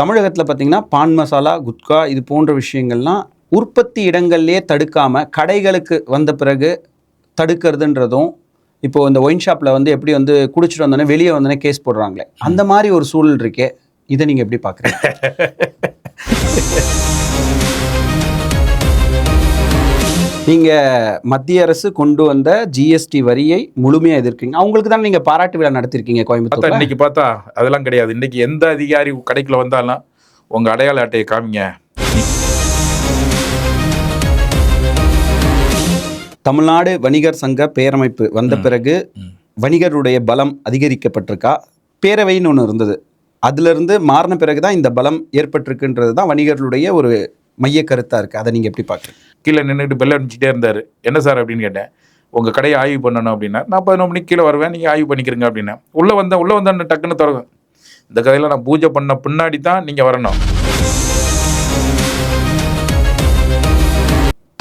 தமிழகத்தில் பார்த்தீங்கன்னா பான் மசாலா, குட்கா இது போன்ற விஷயங்கள்லாம் உற்பத்தி இடங்கள்லேயே தடுக்காமல் கடைகளுக்கு வந்த பிறகு தடுக்கிறதுன்றதும், இப்போது இந்த ஒயின் ஷாப்பில் வந்து எப்படி வந்து குடிச்சிட்டு வந்தோடனே வெளியே வந்தோடனே கேஸ் போடுறாங்களே, அந்த மாதிரி ஒரு சூழல் இருக்கே, இதை நீங்கள் எப்படி பார்க்குறீங்க? நீங்கள் மத்திய அரசு கொண்டு வந்த ஜிஎஸ்டி வரியை முழுமையாக எதிர்க்கிறீங்க. அவங்களுக்கு தான் நீங்கள் பாராட்டு விழா நடத்திருக்கீங்க கோயம்புத்தூர். இன்னைக்கு பார்த்தா அதெல்லாம் கிடையாது. இன்னைக்கு எந்த அதிகாரி கடைக்குள்ள வந்தாலும் உங்க அடையாள அட்டையை காமிங்க. தமிழ்நாடு வணிகர் சங்க பேரமைப்பு வந்த பிறகு வணிகருடைய பலம் அதிகரிக்கப்பட்டிருக்கா? பேரவைன்னு ஒன்று இருந்தது, அதிலிருந்து மாறின பிறகு தான் இந்த பலம் ஏற்பட்டிருக்குன்றது தான் வணிகர்களுடைய ஒரு மைய கருத்தாக இருக்குது. அதை நீங்கள் எப்படி பார்க்குறீங்க? கீழே நின்றுட்டு பெல் அடிச்சுட்டே இருந்தார். என்ன சார் அப்படின்னு கேட்டேன். உங்கள் கடையை ஆய்வு பண்ணணும் அப்படின்னா, நான் 11 மணிக்கு கீழே வருவேன், நீங்கள் ஆய்வு பண்ணிக்கிறீங்க அப்படின்னா. உள்ளே வந்தேன்னு டக்குன்னு திறக்கும். இந்த கதையில் நான் பூஜை பண்ண பின்னாடி தான் நீங்கள் வரணும்.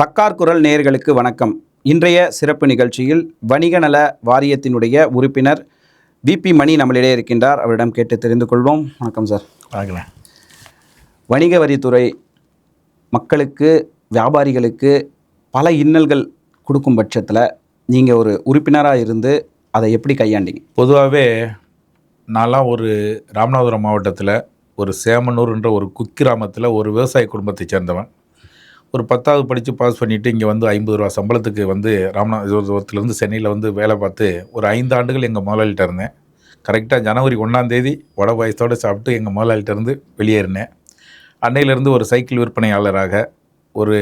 தக்கார் குரல் நேயர்களுக்கு வணக்கம். இன்றைய சிறப்பு நிகழ்ச்சியில் வணிக நல வாரியத்தினுடைய உறுப்பினர் விபி மணி நம்மளிடையே இருக்கின்றார். அவரிடம் கேட்டு தெரிந்து கொள்வோம். வணக்கம் சார். பார்க்கலாம். வணிக வரித்துறை மக்களுக்கு, வியாபாரிகளுக்கு பல இன்னல்கள் கொடுக்கும் பட்சத்தில் நீங்கள் ஒரு உறுப்பினராக இருந்து அதை எப்படி கையாண்டிங்க? பொதுவாகவே நான்லாம் ஒரு ராமநாதபுரம் மாவட்டத்தில் ஒரு சேமனூர்ன்ற ஒரு குக்கிராமத்தில் ஒரு விவசாய குடும்பத்தை சேர்ந்தவன். ஒரு 10வது படித்து பாஸ் பண்ணிவிட்டு இங்கே வந்து 50 ரூபா சம்பளத்துக்கு வந்து ராமநாதபுரத்துலேருந்து சென்னையில் வந்து வேலை பார்த்து ஒரு 5 ஆண்டுகள் எங்கள் முதலாளிகிட்ட இருந்தேன். கரெக்டாக ஜனவரி 1ஆம் தேதி வடை பாயசத்தோடு சாப்பிட்டு எங்கள் முதலாளிகிட்ட இருந்து வெளியேறினேன். அன்னையிலேருந்து ஒரு சைக்கிள் விற்பனையாளராக, ஒரு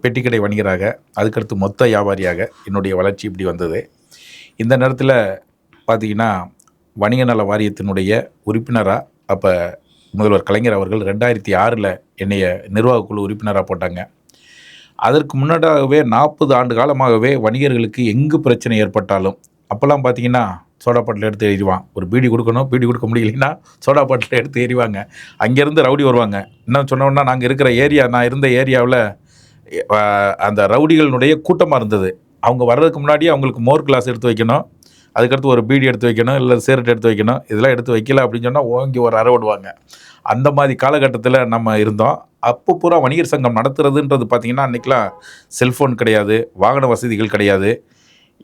பெட்டிக்கடை வணிகராக, அதுக்கடுத்து மொத்த வியாபாரியாக என்னுடைய வளர்ச்சி இப்படி வந்தது. இந்த நேரத்தில் பார்த்திங்கன்னா வணிக நல வாரியத்தினுடைய உறுப்பினராக அப்போ முதல்வர் கலைஞர் அவர்கள் 2006 என்னைய நிர்வாகக்குழு உறுப்பினராக போட்டாங்க. அதற்கு முன்னதாகவே 40 ஆண்டு காலமாகவே வணிகர்களுக்கு எங்கு பிரச்சனை ஏற்பட்டாலும் அப்போல்லாம் பார்த்திங்கன்னா சோடா பாட்டில் எடுத்து எறிவான். ஒரு பீடி கொடுக்கணும், பீடி கொடுக்க முடியலைன்னா சோடா பாட்டில் எடுத்து எறிவாங்க. அங்கேருந்து ரவுடி வருவாங்க. இன்னும் சொன்னோன்னா நாங்கள் இருக்கிற ஏரியா, நான் இருந்த ஏரியாவில் அந்த ரவுடிகளினுடைய கூட்டமாக இருந்தது. அவங்க வர்றதுக்கு முன்னாடி அவங்களுக்கு மோர் கிளாஸ் எடுத்து வைக்கணும், அதுக்கடுத்து ஒரு பீடி எடுத்து வைக்கணும், இல்லை சிகரெட் எடுத்து வைக்கணும். இதெல்லாம் எடுத்து வைக்கல அப்படின்னு சொன்னால் ஓங்கி ஒரு அறை விடுவாங்க. அந்த மாதிரி காலகட்டத்தில் நம்ம இருந்தோம். அப்போ பூரா வணிகர் சங்கம் நடத்துறதுன்றது பார்த்திங்கன்னா அன்றைக்கெலாம் செல்ஃபோன் கிடையாது, வாகன வசதிகள் கிடையாது.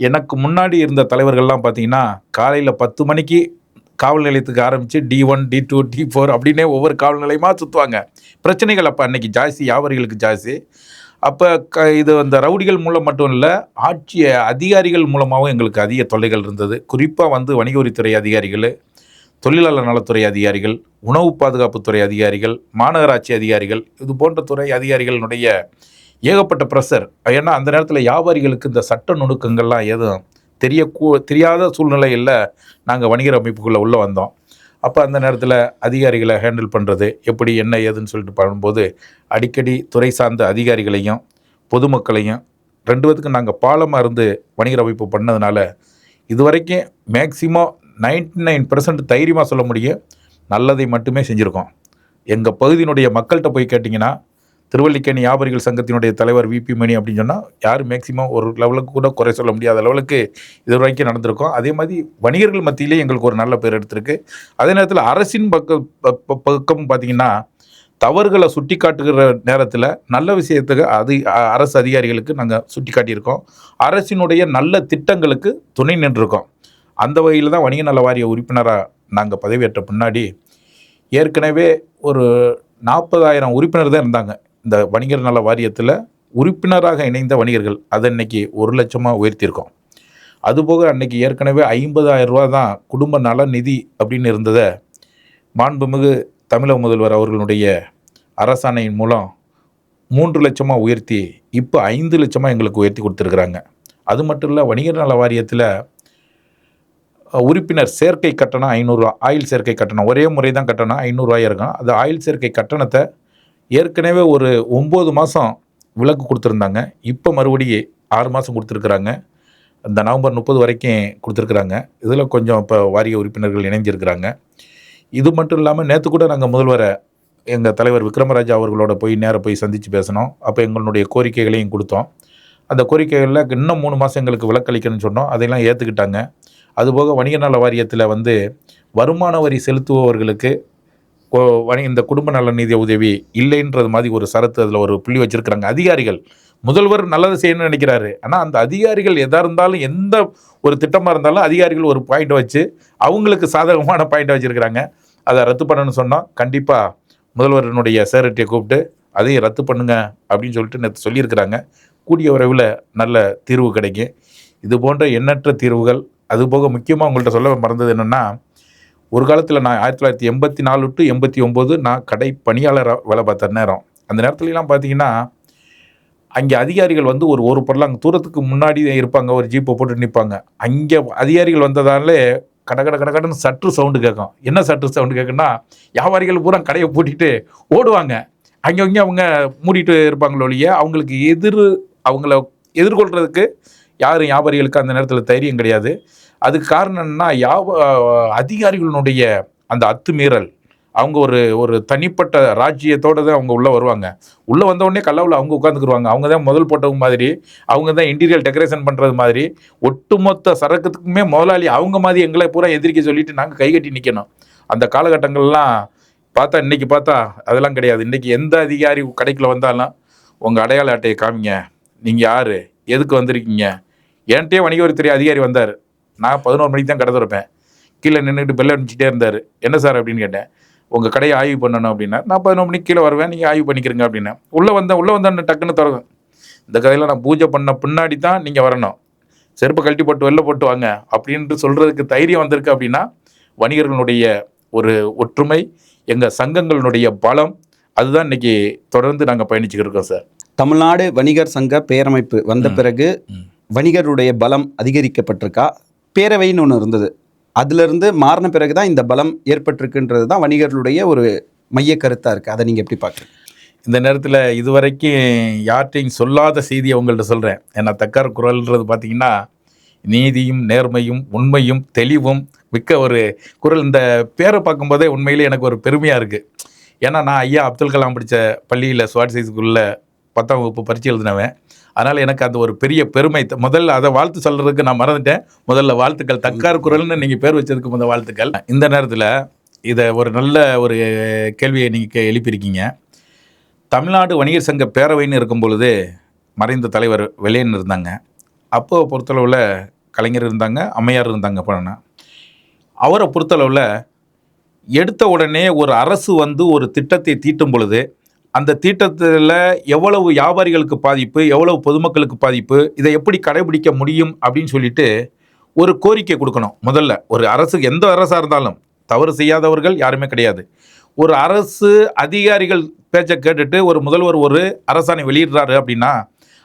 எனக்கு முன்னாடி இருந்த தலைவர்கள்லாம் பார்த்திங்கன்னா காலையில் 10 மணிக்கு காவல் நிலையத்துக்கு ஆரம்பித்து D1, D2, D4 அப்படின்னே ஒவ்வொரு காவல் நிலையமாக சுற்றுவாங்க. பிரச்சனைகள் அப்போ அன்றைக்கி ஜாஸ்தி, வியாபாரிகளுக்கு ஜாஸ்தி. அப்போ இது அந்த ரவுடிகள் மூலம் மட்டும் இல்லை, ஆட்சி அதிகாரிகள் மூலமாகவும் எங்களுக்கு அதிக தொல்லைகள் இருந்தது. குறிப்பாக வந்து வணிக வரித்துறை அதிகாரிகள், தொழிலாளர் நலத்துறை அதிகாரிகள், உணவு பாதுகாப்புத்துறை அதிகாரிகள், மாநகராட்சி அதிகாரிகள், இது போன்ற துறை அதிகாரிகளினுடைய ஏகப்பட்ட ப்ரெஷர். ஏன்னா அந்த நேரத்தில் வியாபாரிகளுக்கு இந்த சட்ட நுணுக்கங்கள்லாம் எதுவும் தெரியாத சூழ்நிலையில் நாங்கள் வணிகர் அமைப்புக்குள்ளே உள்ளே வந்தோம். அப்போ அந்த நேரத்தில் அதிகாரிகளை ஹேண்டில் பண்ணுறது எப்படி, என்ன ஏதுன்னு சொல்லிட்டு பண்ணும்போது அடிக்கடி துறை சார்ந்த அதிகாரிகளையும் பொதுமக்களையும் 2 பேத்துக்கும் நாங்கள் பாலமாக இருந்து வணிகர் அமைப்பு பண்ணதுனால இதுவரைக்கும் மேக்சிமம் 99% தைரியமாக சொல்ல முடியும், நல்லதை மட்டுமே செஞ்சுருக்கோம். எங்கள் பகுதியினுடைய மக்கள்கிட்ட போய் கேட்டிங்கன்னா, திருவல்லிக்கேணி வியாபாரிகள் சங்கத்தினுடைய தலைவர் விபி மணி அப்படின்னு சொன்னால் யாரும் மேக்சிமம் ஒரு லெவலுக்கு கூட குறை சொல்ல முடியாத லெவலுக்கு இது வரைக்கும் நடந்திருக்கோம். அதே மாதிரி வணிகர்கள் மத்தியிலே எங்களுக்கு ஒரு நல்ல பேர் எடுத்திருக்கு. அதே நேரத்தில் அரசின் பக்கம் பார்த்திங்கன்னா தவறுகளை சுட்டி காட்டுகிற நேரத்தில் நல்ல விஷயத்துக்கு அரசு அதிகாரிகளுக்கு நாங்கள் சுட்டி காட்டியிருக்கோம். அரசினுடைய நல்ல திட்டங்களுக்கு துணை நின்றுருக்கோம். அந்த வகையில் தான் வணிக நல வாரிய உறுப்பினராக நாங்கள் பதவியேற்ற பின்னாடி ஏற்கனவே ஒரு 40,000 உறுப்பினர் தான் இருந்தாங்க. இந்த வணிகர் நல வாரியத்தில் உறுப்பினராக இணைந்த வணிகர்கள் அதை இன்றைக்கி 1 லட்சமாக உயர்த்தியிருக்கோம். அதுபோக அன்றைக்கி ஏற்கனவே 50,000 ரூபா தான் குடும்ப நல நிதி அப்படின்னு இருந்ததை மாண்புமிகு தமிழக முதல்வர் அவர்களுடைய அரசாணையின் மூலம் 3 லட்சமாக உயர்த்தி இப்போ 5 லட்சமாக எங்களுக்கு உயர்த்தி கொடுத்துருக்குறாங்க. அது மட்டும் இல்லை, வணிகர் நல வாரியத்தில் உறுப்பினர் சேர்க்கை கட்டணம் 500 ரூபா, ஆயில் சேர்க்கை கட்டணம் ஒரே முறை தான் கட்டணம் 500 ரூபாய் இருக்கும். அந்த ஆயில் சேர்க்கை கட்டணத்தை ஏற்கனவே ஒரு 9 மாதம் விலக்கு கொடுத்துருந்தாங்க. இப்போ மறுபடியும் 6 மாதம் கொடுத்துருக்குறாங்க. இந்த நவம்பர் 30 வரைக்கும் கொடுத்துருக்குறாங்க. இதில் கொஞ்சம் இப்போ வாரிய உறுப்பினர்கள் இணைஞ்சிருக்கிறாங்க. இது மட்டும் இல்லாமல் நேற்று கூட நாங்கள் முதல்வரை எங்கள் தலைவர் விக்ரமராஜா அவர்களோட நேராக போய் சந்தித்து பேசினோம். அப்போ எங்களுடைய கோரிக்கைகளையும் கொடுத்தோம். அந்த கோரிக்கைகளில் இன்னும் 3 மாதம் எங்களுக்கு விலக்களிக்கணும்னு சொன்னோம். அதையெல்லாம் ஏற்றுக்கிட்டாங்க. அதுபோக வணிக நல வாரியத்தில் வந்து வருமான வரி செலுத்துபவர்களுக்கு இந்த குடும்ப நல நிதி உதவி இல்லைன்றது மாதிரி ஒரு சரத்து அதில் ஒரு புள்ளி வச்சிருக்கிறாங்க அதிகாரிகள். முதல்வர் நல்லது செய்யணும்னு நினைக்கிறாரு. ஆனால் அந்த அதிகாரிகள் எதாக இருந்தாலும் எந்த ஒரு திட்டமாக இருந்தாலும் அதிகாரிகள் ஒரு பாயிண்ட் வச்சு அவங்களுக்கு சாதகமான பாயிண்ட் வச்சுருக்கிறாங்க. அதை ரத்து பண்ணணும்னு சொன்னால் கண்டிப்பாக முதல்வரினுடைய சேரட்டியை கூப்பிட்டு அதையும் ரத்து பண்ணுங்க அப்படின்னு சொல்லிட்டு நேற்று சொல்லியிருக்கிறாங்க. கூடிய விரைவில் நல்ல தீர்வு கிடைக்கும். இது போன்ற எண்ணற்ற தீர்வுகள். அதுபோக முக்கியமாக உங்கள்கிட்ட சொல்ல மறந்தது என்னென்னா, ஒரு காலத்தில் நான் 1984 to 89 நான் கடை பணியாளராக வேலை பார்த்த நேரம். அந்த நேரத்துலலாம் பார்த்தீங்கன்னா அங்கே அதிகாரிகள் வந்து ஒரு பர்லாங்க தூரத்துக்கு முன்னாடி இருப்பாங்க. ஒரு ஜீப்பை போட்டு நிற்பாங்க. அங்கே அதிகாரிகள் வந்ததாலே கடன்னு சற்று சவுண்டு கேட்கும். என்ன சற்று சவுண்டு கேட்குன்னா, வியாபாரிகள் பூரா கடையை பூட்டிட்டு ஓடுவாங்க. அங்கே அவங்க மூடிட்டு இருப்பாங்களோ ஒழிய அவங்களுக்கு அவங்கள எதிர்கொள்கிறதுக்கு யாரும் வியாபாரிகளுக்கு அந்த நேரத்தில் தைரியம் கிடையாது. அதுக்கு காரணம் என்னன்னா, அதிகாரிகளுடைய அந்த அத்துமீறல். அவங்க ஒரு தனிப்பட்ட ராஜ்யத்தோடு தான் அவங்க உள்ளே வருவாங்க. உள்ளே வந்தவுடனே கல்லாவில் அவங்க உட்காந்துக்குருவாங்க. அவங்க தான் முதல் போட்டவங்க மாதிரி, அவங்க தான் இன்டீரியர் டெக்கரேஷன் பண்ணுறது மாதிரி, ஒட்டுமொத்த சரக்குத்துக்குமே முதலாளி அவங்க மாதிரி எங்களை பூரா எதிர்க்க சொல்லிட்டு நாங்கள் கைகட்டி நிற்கணும். அந்த காலகட்டங்கள்லாம் பார்த்தா இன்றைக்கி பார்த்தா அதெல்லாம் கிடையாது. இன்றைக்கி எந்த அதிகாரி கடைக்குள்ள வந்தாலும் உங்கள் அடையாள அட்டையை காமிங்க, நீங்கள் யார், எதுக்கு வந்திருக்கீங்க. என்கிட்டயே வணிக வரித்துறை அதிகாரி வந்தார். நான் 11 மணிக்கு தான் கடை திறப்பேன். கீழே நின்றுட்டு பெல் அடிச்சுட்டே இருந்தார். என்ன சார் அப்படின்னு கேட்டேன். உங்கள் கடையை ஆய்வு பண்ணணும் அப்படின்னா, நான் 11 மணிக்கு கீழே வருவேன், நீங்கள் ஆய்வு பண்ணிக்கிறீங்க அப்படின்னா. உள்ளே வந்தேன் டக்குன்னு திறக்கும். இந்த கதையில் நான் பூஜை பண்ண பின்னாடி தான் நீங்கள் வரணும், செருப்பை கழட்டி போட்டு வெளில போட்டு வாங்க அப்படின்ட்டு சொல்கிறதுக்கு தைரியம் வந்திருக்கு. அப்படின்னா வணிகர்களுடைய ஒரு ஒற்றுமை, எங்கள் சங்கங்களுடைய பலம், அதுதான் இன்றைக்கி தொடர்ந்து நாங்கள் பயணிச்சுக்கிட்டு இருக்கோம் சார். தமிழ்நாடு வணிகர் சங்க பேரமைப்பு வந்த பிறகு வணிகருடைய பலம் அதிகரிக்கப்பட்டிருக்கா? பேரவைன்னு ஒன்று இருந்தது, அதிலிருந்து மாறின பிறகு தான் இந்த பலம் ஏற்பட்டிருக்குன்றது தான் வணிகர்களுடைய ஒரு மைய கருத்தாக இருக்குது. அதை நீங்கள் எப்படி பார்க்குறீங்க? இந்த நேரத்தில் இதுவரைக்கும் யார்கிட்டையும் சொல்லாத செய்தியை உங்கள்கிட்ட சொல்கிறேன். ஏன்னா தக்கார் குரல்ன்றது பார்த்திங்கன்னா நீதியும் நேர்மையும் உண்மையும் தெளிவும் மிக்க ஒரு குரல். இந்த பேரை பார்க்கும்போதே உண்மையிலே எனக்கு ஒரு பெருமையாக இருக்குது. ஏன்னா நான் ஐயா அப்துல் கலாம் படித்த பள்ளியில் ஸ்வாட் ஸ்கூலில் 10ஆம் வகுப்பு பரீட்சை எழுதினவன். அதனால் எனக்கு அந்த ஒரு பெரிய பெருமை. முதல்ல அதை வாழ்த்து சொல்கிறதுக்கு நான் மறந்துட்டேன். முதல்ல வாழ்த்துக்கள். தக்கார் குரல்னு நீங்கள் பேர் வச்சதுக்கு முதல் வாழ்த்துக்கள். இந்த நேரத்தில் இதை ஒரு நல்ல ஒரு கேள்வியை நீங்கள் எழுப்பியிருக்கீங்க. தமிழ்நாடு வணிகர் சங்க பேரவைன்னு இருக்கும் பொழுது மறைந்த தலைவர் வெள்ளையன் இருந்தாங்க. அப்போது பொறுத்தளவில் கலைஞர் இருந்தாங்க, அம்மையார் இருந்தாங்க. போனா அவரை பொறுத்தளவில் எடுத்த உடனே ஒரு அரசு வந்து ஒரு திட்டத்தை தீட்டும் பொழுது அந்த தீட்டத்தில் எவ்வளவு வியாபாரிகளுக்கு பாதிப்பு, எவ்வளவு பொதுமக்களுக்கு பாதிப்பு, இதை எப்படி கடைபிடிக்க முடியும் அப்படின்னு சொல்லிட்டு ஒரு கோரிக்கை கொடுக்கணும். முதல்ல ஒரு அரசு, எந்த அரசாக இருந்தாலும் தவறு செய்யாதவர்கள் யாருமே கிடையாது. ஒரு அரசு அதிகாரிகள் பேச்சை கேட்டுட்டு ஒரு முதல்வர் ஒரு அரசாணை வெளியிடுறாரு அப்படின்னா,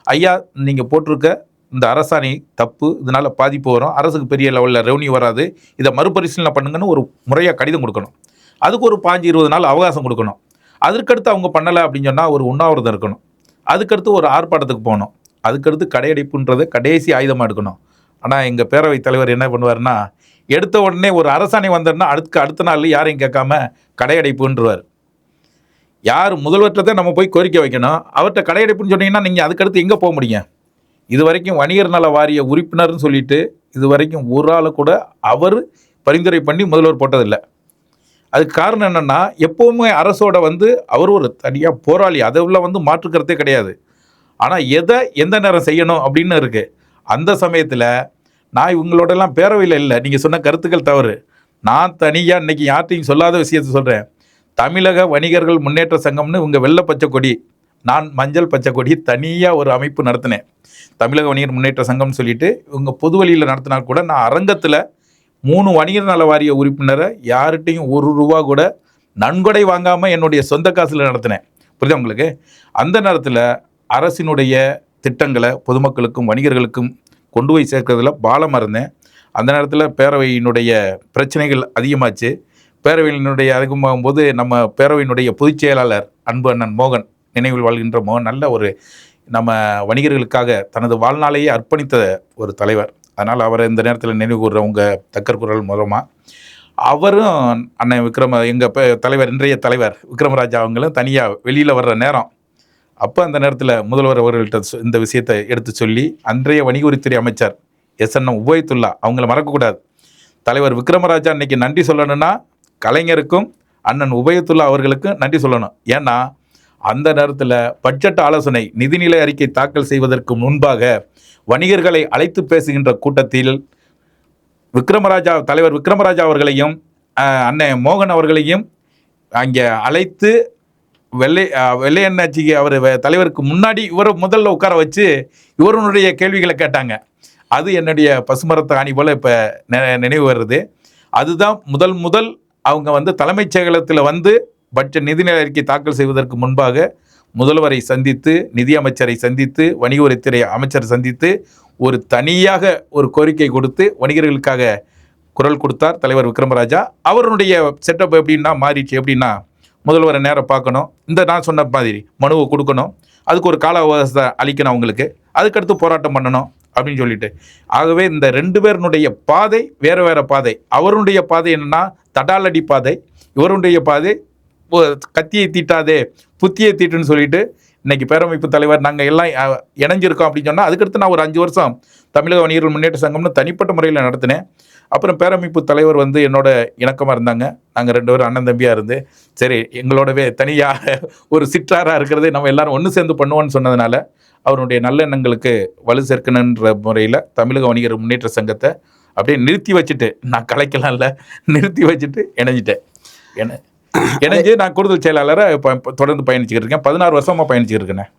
ஐயா நீங்கள் போட்டிருக்க இந்த அரசாணை தப்பு, இதனால் பாதிப்பு வரும், அரசுக்கு பெரிய லெவலில் ரெவன்யூ வராது, இதை மறுபரிசீலனை பண்ணுங்கன்னு ஒரு முறையாக கடிதம் கொடுக்கணும். அதுக்கு ஒரு 15-20 நாள் அவகாசம் கொடுக்கணும். அதுக்கடுத்து அவங்க பண்ணலை அப்படின்னு சொன்னால் ஒரு உண்ணாவிரதம் இருக்கணும். அதுக்கடுத்து ஒரு ஆர்ப்பாட்டத்துக்கு போகணும். அதுக்கடுத்து கடையடைப்புன்றதை கடைசி ஆயுதமாக எடுக்கணும். ஆனால் எங்கள் பேரவைத் தலைவர் என்ன பண்ணுவார்னா, எடுத்த உடனே ஒரு அரசாணை வந்தோன்னா அடுத்த நாள் யாரையும் கேட்காம கடையடைப்புன்றவர். யார் முதல்வர்கிட்ட தான் நம்ம போய் கோரிக்கை வைக்கணும். அவர்கிட்ட கடையடைப்புன்னு சொன்னீங்கன்னா நீங்கள் அதுக்கடுத்து எங்கே போக முடியும்? இது வரைக்கும் வணிகர் நல வாரிய உறுப்பினர்னு சொல்லிட்டு இது வரைக்கும் ஒரு ஆளை கூட அவர் பரிந்துரை பண்ணி முதல்வர் போட்டதில்லை. அதுக்கு காரணம் என்னென்னா, எப்போவுமே அரசோட வந்து அவர் ஒரு தனியாக போராளி, அதில் வந்து மாற்றுக்கிறதே கிடையாது. ஆனால் எதை எந்த நேரம் செய்யணும் அப்படின்னு இருக்குது. அந்த சமயத்தில் நான் இவங்களோடலாம் பேரவையில் இல்லை, நீங்கள் சொன்ன கருத்துக்கள் தவறு. நான் தனியாக இன்றைக்கி யார்ட்டையும் சொல்லாத விஷயத்தை சொல்கிறேன். தமிழக வணிகர்கள் முன்னேற்ற சங்கம்னு இவங்க வெள்ளை பச்சை கொடி, நான் மஞ்சள் பச்சை கொடி தனியாக ஒரு அமைப்பு நடத்தினேன். தமிழக வணிகர் முன்னேற்ற சங்கம்னு சொல்லிட்டு இவங்க பொது வழியில் நடத்தினா கூட நான் அரங்கத்தில் 3 வணிகர் நல வாரிய உறுப்பினரை யார்கிட்டையும் ₹1 கூட நன்கொடை வாங்காமல் என்னுடைய சொந்த காசில் நடத்தினேன். புரியுதா உங்களுக்கு? அந்த நேரத்தில் அரசினுடைய திட்டங்களை பொதுமக்களுக்கும் வணிகர்களுக்கும் கொண்டு போய் சேர்க்கறதுல பாலமாக இருந்தேன். அந்த நேரத்தில் பேரவையினுடைய பிரச்சனைகள் அதிகமாச்சு. பேரவையினுடைய அதிகமாகும்போது நம்ம பேரவையினுடைய பொதுச் செயலாளர் அன்பு அண்ணன் மோகன், நினைவில் வாழ்கின்ற மோகன், நல்ல ஒரு நம்ம வணிகர்களுக்காக தனது வாழ்நாளையே அர்ப்பணித்த ஒரு தலைவர். அதனால் அவரை இந்த நேரத்தில் நினைவு கூறுறவங்க தக்கர் குரல் மூலமாக. அவரும் அண்ணன் எங்கள் தலைவர், இன்றைய தலைவர் விக்ரமராஜா அவங்களும் தனியாக வெளியில் வர்ற நேரம். அப்போ அந்த நேரத்தில் முதல்வர் அவர்கள்ட்ட இந்த விஷயத்தை எடுத்து சொல்லி அன்றைய வணிக வரித்துறை அமைச்சர் SNM உபயத்துல்லா அவங்கள மறக்கக்கூடாது. தலைவர் விக்ரமராஜா இன்றைக்கி நன்றி சொல்லணும்னா கலைஞருக்கும் அண்ணன் உபயத்துல்லா அவர்களுக்கு நன்றி சொல்லணும். ஏன்னா அந்த நேரத்தில் பட்ஜெட் ஆலோசனை நிதிநிலை அறிக்கை தாக்கல் செய்வதற்கு முன்பாக வணிகர்களை அழைத்து பேசுகின்ற கூட்டத்தில் தலைவர் விக்ரமராஜா அவர்களையும் அண்ணன் மோகன் அவர்களையும் அங்கே அழைத்து வெள்ளையண்ணாச்சிக்கு அவர் தலைவருக்கு முன்னாடி இவரை முதல்ல உட்கார வச்சு இவருடைய கேள்விகளை கேட்டாங்க. அது என்னுடைய பசுமரத்து ஆணி போல் இப்போ நினைவு வருது. அதுதான் முதல் அவங்க தலைமைச் செயலகத்தில் பட்ஜெட் நிதிநிலை அறிக்கை தாக்கல் செய்வதற்கு முன்பாக முதல்வரை சந்தித்து, நிதி அமைச்சரை சந்தித்து, வணிக வரித்துறை அமைச்சரை சந்தித்து ஒரு தனியாக ஒரு கோரிக்கை கொடுத்து வணிகர்களுக்காக குரல் கொடுத்தார் தலைவர் விக்ரமராஜா. அவருடைய செட்டப் எப்படின்னா மாறிடுச்சு. எப்படின்னா முதல்வரை நேரம் பார்க்கணும், நான் சொன்ன மாதிரி மனுவை கொடுக்கணும், அதுக்கு ஒரு கால அவகாசத்தை அளிக்கணும் அவங்களுக்கு, அதுக்கடுத்து போராட்டம் பண்ணணும் அப்படின்னு சொல்லிட்டு. ஆகவே இந்த 2 பேருடைய பாதை வேறு பாதை. அவருடைய பாதை என்னென்னா தடாலடி பாதை, இவருடைய பாதை கத்தியை தீட்டாதே புத்தியை தீட்டுன்னு சொல்லிட்டு இன்னைக்கு பேரமைப்பு தலைவர் நாங்கள் எல்லாம் இணைஞ்சிருக்கோம் அப்படின்னு சொன்னால், அதுக்கடுத்து நான் ஒரு 5 வருஷம் தமிழக வணிகர்கள் முன்னேற்ற சங்கம்னு தனிப்பட்ட முறையில் நடத்தினேன். அப்புறம் பேரமைப்பு தலைவர் என்னோட இணக்கமாக இருந்தாங்க. நாங்கள் 2 பேரும் அண்ணன் தம்பியாக இருந்து சரி எங்களோடவே தனியாக ஒரு சிற்றாராக இருக்கிறதே நம்ம எல்லாரும் ஒன்று சேர்ந்து பண்ணுவோன்னு சொன்னதுனால அவருடைய நல்லெண்ணங்களுக்கு வலு சேர்க்கணுன்ற முறையில் தமிழக வணிகர் முன்னேற்ற சங்கத்தை அப்படியே நிறுத்தி வச்சுட்டு, நான் கலைக்கலாம் இல்லை, நிறுத்தி வச்சுட்டு இணைஞ்சிட்டேன். இணைஞ்சு நான் கூடுதல் செயலாளரை தொடர்ந்து பயணிச்சுக்கிட்டு இருக்கேன். 16 வருஷமாக பயணிச்சுக்கிட்டு இருக்கேன்.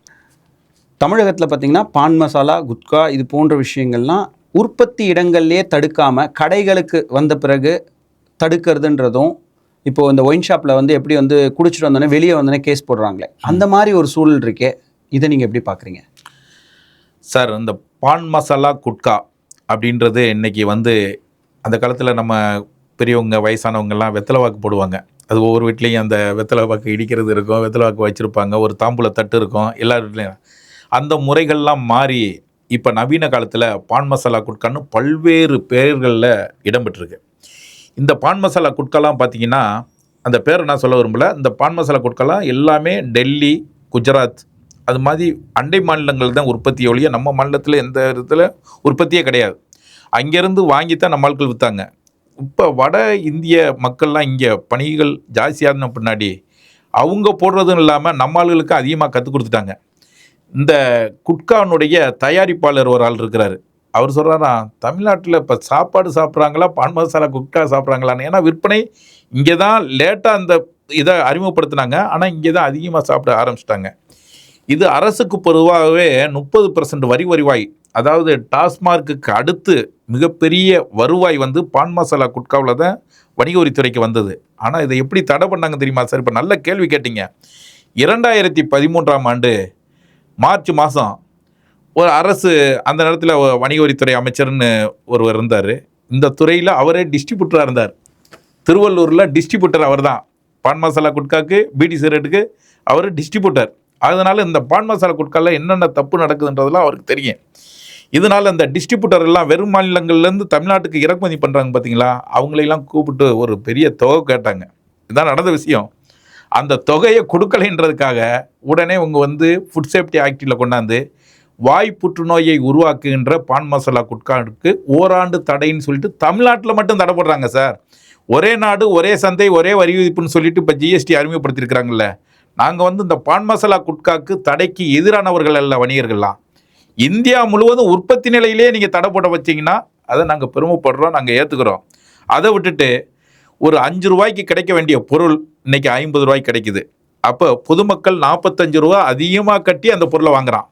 தமிழகத்தில் பார்த்தீங்கன்னா பான் மசாலா, குட்கா இது போன்ற விஷயங்கள்லாம் உற்பத்தி இடங்கள்லேயே தடுக்காமல் கடைகளுக்கு வந்த பிறகு தடுக்கிறதுன்றதும், இப்போது இந்த ஒயின் ஷாப்பில் எப்படி குடிச்சிட்டு வந்தோடனே வெளியே வந்தோடனே கேஸ் போடுறாங்களே, அந்த மாதிரி ஒரு சூழல் இருக்கே, இதை நீங்கள் எப்படி பார்க்குறீங்க சார்? இந்த பான் மசாலா குட்கா அப்படின்றது இன்றைக்கி அந்த காலத்தில் நம்ம பெரியவங்க வயசானவங்கெல்லாம் வெத்தலை வாக்கு போடுவாங்க. அது ஒவ்வொரு வீட்லேயும் அந்த வெத்தலை வாக்கு இடிக்கிறது இருக்கும், வெத்தலை வாக்கு வச்சுருப்பாங்க, ஒரு தாம்பூல தட்டு இருக்கும் எல்லா வீட்லேயும். அந்த முறைகள்லாம் மாறி இப்போ நவீன காலத்தில் பான் மசாலா குட்கான்னு பல்வேறு பெயர்களில் இடம்பெற்றிருக்கு. இந்த பான் மசாலா குட்காலாம் பார்த்திங்கன்னா, அந்த பேரை நான் சொல்ல விரும்பல, இந்த பான் மசாலா குட்காலாம் எல்லாமே டெல்லி, குஜராத் அது மாதிரி அண்டை மாநிலங்கள் தான் உற்பத்தியை ஒழிய நம்ம மாநிலத்தில் எந்த இடத்துல உற்பத்தியே கிடையாது. அங்கேருந்து வாங்கித்தான் நம்ம ஆட்கள் விற்றாங்க. இப்போ வட இந்திய மக்கள்லாம் இங்கே பணிகள் ஜாஸ்தியான பின்னாடி அவங்க போடுறதும் இல்லாமல் நம்ம ஆளுகளுக்கு அதிகமாக கற்றுக் கொடுத்துட்டாங்க. இந்த குட்கானுடைய தயாரிப்பாளர் ஒரு ஆள் இருக்கிறாரு. அவர் சொல்கிறாரா, தமிழ்நாட்டில் இப்போ சாப்பாடு சாப்பிட்றாங்களா பான் மசாலா குட்கா சாப்பிட்றாங்களான்னு. ஏன்னா விற்பனை இங்கே தான் லேட்டாக அந்த இதை அறிமுகப்படுத்தினாங்க, ஆனால் இங்கே தான் அதிகமாக சாப்பிட ஆரம்பிச்சிட்டாங்க. இது அரசுக்கு பொதுவாகவே 30% வரி வருவாய், அதாவது டாஸ்மார்க்குக்கு அடுத்து மிகப்பெரிய வருவாய் பான் மசாலா குட்காவில் தான் வணிக வரித்துறைக்கு வந்தது. ஆனால் இதை எப்படி தடை பண்ணாங்க தெரியுமா சார்? இப்போ நல்ல கேள்வி கேட்டீங்க. 2013ஆம் ஆண்டு மார்ச் மாதம் ஒரு அரசு, அந்த நேரத்தில் வணிக வரித்துறை அமைச்சர்னு ஒருவர் இருந்தார். இந்த துறையில் அவரே டிஸ்ட்ரிபியூட்டராக இருந்தார். திருவள்ளூரில் டிஸ்ட்ரிபியூட்டர் அவர் தான். பான் மசாலா குட்காக்கு, பீடி சிகரெட்டுக்கு அவர் டிஸ்ட்ரிபியூட்டர். அதனால் இந்த பான் மசாலா குட்காவில் என்னென்ன தப்பு நடக்குதுன்றதெல்லாம் அவருக்கு தெரியும். இதனால் இந்த டிஸ்ட்ரிபியூட்டர் எல்லாம் வெறும் மாநிலங்கள்லேருந்து தமிழ்நாட்டுக்கு இறக்குமதி பண்ணுறாங்க பார்த்தீங்களா, அவங்களையெல்லாம் கூப்பிட்டு ஒரு பெரிய தொகை கேட்டாங்க. இதுதான் நடந்த விஷயம். அந்த தொகையை கொடுக்கலைன்றதுக்காக உடனே அவங்க ஃபுட் சேஃப்டி ஆக்டில் கொண்டாந்து வாய் புற்றுநோயை உருவாக்குகின்ற பான் மசாலா குட்காவுக்கு ஓராண்டு தடைன்னு சொல்லிட்டு தமிழ்நாட்டில் மட்டும் தடை போடுறாங்க சார். ஒரே நாடு ஒரே சந்தை ஒரே வரி விதிப்புன்னு சொல்லிட்டு இப்போ ஜிஎஸ்டி அறிமுகப்படுத்தியிருக்கிறாங்கல்ல. நாங்கள் இந்த பான் மசாலா குட்காக்கு தடைக்கு எதிரானவர்கள் அல்ல வணிகர்கள்லாம். இந்தியா முழுவதும் உற்பத்தி நிலையிலே நீங்கள் தடை போட வச்சிங்கன்னா அதை நாங்கள் பெருமைப்படுறோம், நாங்கள் ஏற்றுக்கிறோம். அதை விட்டுட்டு ஒரு 5 ரூபாய்க்கு கிடைக்க வேண்டிய பொருள் இன்றைக்கி 50 ரூபாய்க்கு கிடைக்குது. அப்போ பொதுமக்கள் 45 ரூபா அதிகமாக கட்டி அந்த பொருளை வாங்குகிறான்.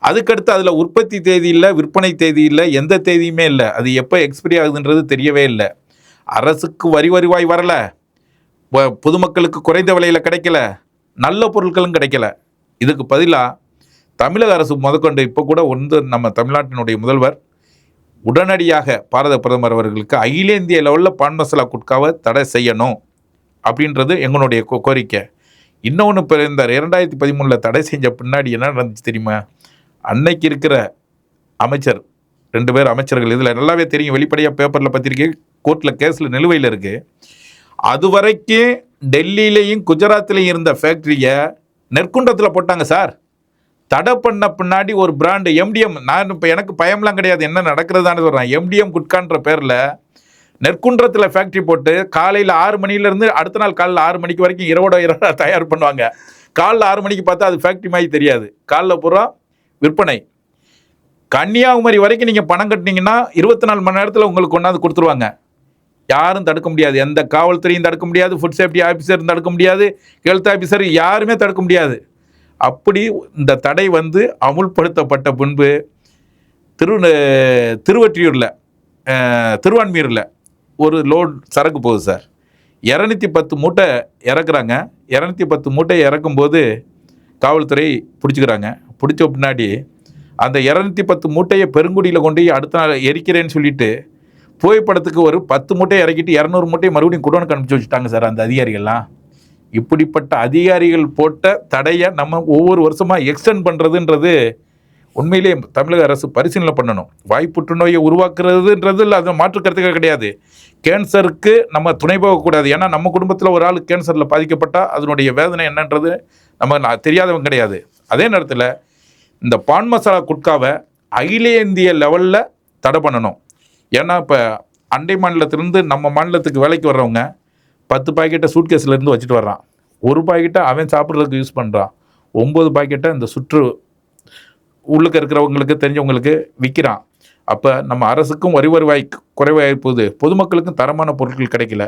அதுக்கடுத்து அதில் உற்பத்தி தேதி இல்லை, விற்பனை தேதி இல்லை, எந்த தேதியுமே இல்லை. அது எப்போ எக்ஸ்பிரி ஆகுதுன்றது தெரியவே இல்லை. அரசுக்கு வருவாய் வரலை, பொதுமக்களுக்கு குறைந்த விலையில் கிடைக்கல, நல்ல பொருட்களும் கிடைக்கல. இதுக்கு பதிலாக தமிழக அரசு முதற்கொண்டு இப்போ கூட நம்ம தமிழ்நாட்டினுடைய முதல்வர் உடனடியாக பாரத பிரதமர் அவர்களுக்கு அகில இந்திய லெவலில் பான் மசாலா குட்காவை தடை செய்யணும் அப்படின்றது எங்களுடைய கோரிக்கை. இன்னொன்று இப்போ இந்த 2013 தடை செஞ்ச பின்னாடி என்ன நடந்துச்சு தெரியுமா? அன்னைக்கு இருக்கிற அமைச்சர், 2 பேர் அமைச்சர்கள், இதில் நல்லாவே தெரியும், வெளிப்படையாக பேப்பரில் பத்திரிக்கை, கோர்ட்டில் கேஸில் நிலுவையில் இருக்குது. அது வரைக்கும் டெல்லியிலையும் குஜராத்லேயும் இருந்த ஃபேக்ட்ரியை நெற்குண்டத்தில் போட்டாங்க சார். தடை பண்ண பின்னாடி ஒரு பிராண்டு எம்டிஎம், நான் இப்போ எனக்கு பயம்லாம் கிடையாது, என்ன நடக்கிறதான்னு சொல்கிறேன். எம்டிஎம் குட்கான்ற பேரில் நெற்குன்றத்தில் ஃபேக்ட்ரி போட்டு காலையில் 6 மணிலேருந்து அடுத்த நாள் காலையில் 6 மணிக்கு வரைக்கும் இரவோட தயார் பண்ணுவாங்க. காலைல 6 மணிக்கு பார்த்தா அது ஃபேக்ட்ரி மாதிரி தெரியாது. காலைல பூரா விற்பனை. கன்னியாகுமரி வரைக்கும் நீங்கள் பணம் கட்டினீங்கன்னா 24 மணி நேரத்தில் உங்களுக்கு கொண்டாந்து கொடுத்துருவாங்க. யாரும் தடுக்க முடியாது. எந்த காவல்துறையும் தடுக்க முடியாது, ஃபுட் சேஃப்டி ஆஃபீஸரும் தடுக்க முடியாது, ஹெல்த் ஆஃபீஸர் யாருமே தடுக்க முடியாது. அப்படி இந்த தடை வந்து அமுல்படுத்தப்பட்ட பின்பு திருவொற்றியூரில் திருவான்மியூரில் ஒரு லோட் சரக்கு போகுது சார். 210 மூட்டை இறக்குறாங்க. 210 மூட்டை இறக்கும்போது காவல்துறை பிடிச்சிக்கிறாங்க. பிடிச்ச பின்னாடி அந்த 210 மூட்டையை பெருங்குடியில் கொண்டு அடுத்த நாள் எரிக்கிறேன்னு சொல்லிட்டு புகைப்படத்துக்கு ஒரு 10 மூட்டையை இறக்கிட்டு 200 மூட்டையை மறுபடியும் குடோனுக்கு அனுப்பிச்சி வச்சுட்டாங்க சார் அந்த அதிகாரிகள்லாம். இப்படிப்பட்ட அதிகாரிகள் போட்ட தடையை நம்ம ஒவ்வொரு வருஷமாக எக்ஸ்டெண்ட் பண்ணுறதுன்றது உண்மையிலே தமிழக அரசு பரிசீலனை பண்ணணும். வாய் புற்றுநோயை உருவாக்குறதுன்றது இல்லை, அது மாற்றுக்கிறதுக்காக கிடையாது. கேன்சருக்கு நம்ம துணை போகக்கூடாது. ஏன்னா நம்ம குடும்பத்தில் ஒரு ஆள் கேன்சரில் பாதிக்கப்பட்டால் அதனுடைய வேதனை என்னன்றது நம்ம தெரியாதவங்க கிடையாது. அதே நேரத்தில் இந்த பான் மசாலா குட்காவை அகில இந்திய லெவலில் தடை பண்ணணும். ஏன்னா இப்போ அண்டை மாநிலத்திலேருந்து நம்ம மாநிலத்துக்கு வேலைக்கு வர்றவங்க 10 பாக்கெட்டை சூட்கேஸ்லேருந்து வச்சுட்டு வர்றான். ஒரு பாக்கெட்டை அவன் சாப்பிட்றதுக்கு யூஸ் பண்ணுறான். 9 பாக்கெட்டை இந்த உள்ளுக்கு இருக்கிறவங்களுக்கு தெரிஞ்சவங்களுக்கு விற்கிறான். அப்போ நம்ம அரசுக்கும் வரி வருவாய் குறைவாக போகுது, பொதுமக்களுக்கும் தரமான பொருட்கள் கிடைக்கல.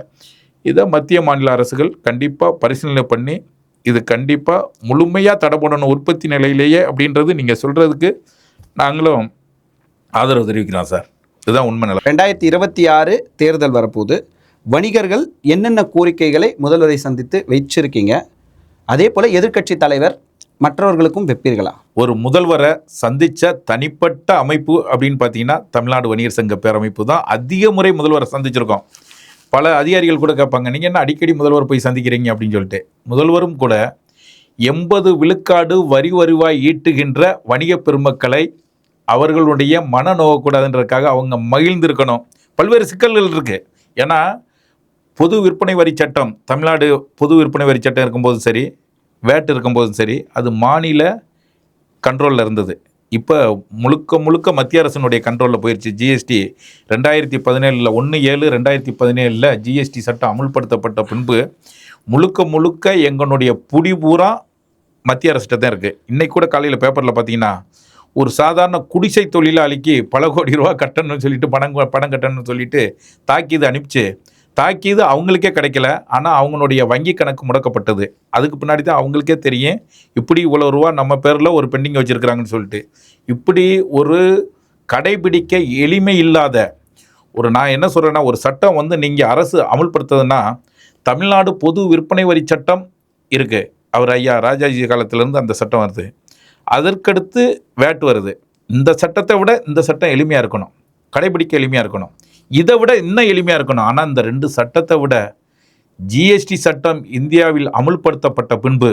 இதை மத்திய மாநில அரசுகள் கண்டிப்பாக பரிசீலனை பண்ணி இது கண்டிப்பாக முழுமையாக தடை பண்ணணும் உற்பத்தி நிலையிலேயே அப்படின்றது நீங்கள் சொல்கிறதுக்கு நாங்களும் ஆதரவு தெரிவிக்கிறோம் சார். இதுதான் உண்மை நிலை. 2026 தேர்தல் வரப்போகுது. வணிகர்கள் என்னென்ன கோரிக்கைகளை முதல்வரை சந்தித்து வச்சிருக்கீங்க? அதே போல் எதிர்க்கட்சி தலைவர் மற்றவர்களுக்கும் வைப்பீர்களா? ஒரு முதல்வரை சந்தித்த தனிப்பட்ட அமைப்பு அப்படின்னு பார்த்தீங்கன்னா தமிழ்நாடு வணிகர் சங்க பேரமைப்பு தான் அதிக முறை முதல்வரை சந்திச்சிருக்கோம். பல அதிகாரிகள் கூட கேட்பாங்க, நீங்கள் என்ன அடிக்கடி முதல்வர் போய் சந்திக்கிறீங்க அப்படின்னு சொல்லிட்டு. முதல்வரும் கூட 80 விழுக்காடு வரி வருவாய் ஈட்டுகின்ற வணிக பெருமக்களை அவர்களுடைய மன நோகக்கூடாதுன்றதுக்காக அவங்க மகிழ்ந்திருக்கணும். பல்வேறு சிக்கல்கள் இருக்குது. ஏன்னா பொது விற்பனை வரி சட்டம், தமிழ்நாடு பொது விற்பனை வரி சட்டம் இருக்கும்போதும் சரி, வேட் இருக்கும்போதும் சரி, அது மாநில கண்ட்ரோலில் இருந்தது. இப்போ முழுக்க மத்திய அரசினுடைய கண்ட்ரோலில் போயிடுச்சு. ஜிஎஸ்டி 2017 1/7/2017 ஜிஎஸ்டி சட்டம் அமுல்படுத்தப்பட்ட பின்பு முழுக்க எங்களுடைய புடி பூரா மத்திய அரசிட்ட தான் இருக்குது. இன்றைக்கி கூட காலையில் பேப்பரில் பார்த்தீங்கன்னா ஒரு சாதாரண குடிசை தொழிலாளிக்கு பல கோடி ரூபா கட்டணும்னு சொல்லிட்டு பணம் கட்டணும்னு சொல்லிட்டு தாக்கீது அனுப்பிச்சு, தாக்கீது அவங்களுக்கே கிடைக்கல. ஆனால் அவங்களுடைய வங்கி கணக்கு முடக்கப்பட்டது. அதுக்கு பின்னாடி தான் அவங்களுக்கே தெரியும் இப்படி இவ்வளோ ரூபா நம்ம பேரில் ஒரு பெண்டிங் வச்சுருக்கிறாங்கன்னு சொல்லிட்டு. இப்படி ஒரு கடைபிடிக்க எளிமை இல்லாத நான் என்ன சொல்கிறேன்னா, ஒரு சட்டம் வந்து நீங்கள் அரசு அமுல்படுத்துறதுன்னா தமிழ்நாடு பொது விற்பனை வரி சட்டம் இருக்குது. அவர் ஐயா ராஜாஜி காலத்திலேருந்து அந்த சட்டம் வருது. அதற்கடுத்து வேட் வருது. இந்த சட்டத்தை விட இந்த சட்டம் எளிமையாக இருக்கணும், கடைபிடிக்க எளிமையாக இருக்கணும். இதை விட இன்னும் எளிமையாக இருக்கணும். ஆனால் இந்த 2 சட்டத்தை விட ஜிஎஸ்டி சட்டம் இந்தியாவில் அமுல்படுத்தப்பட்ட பின்பு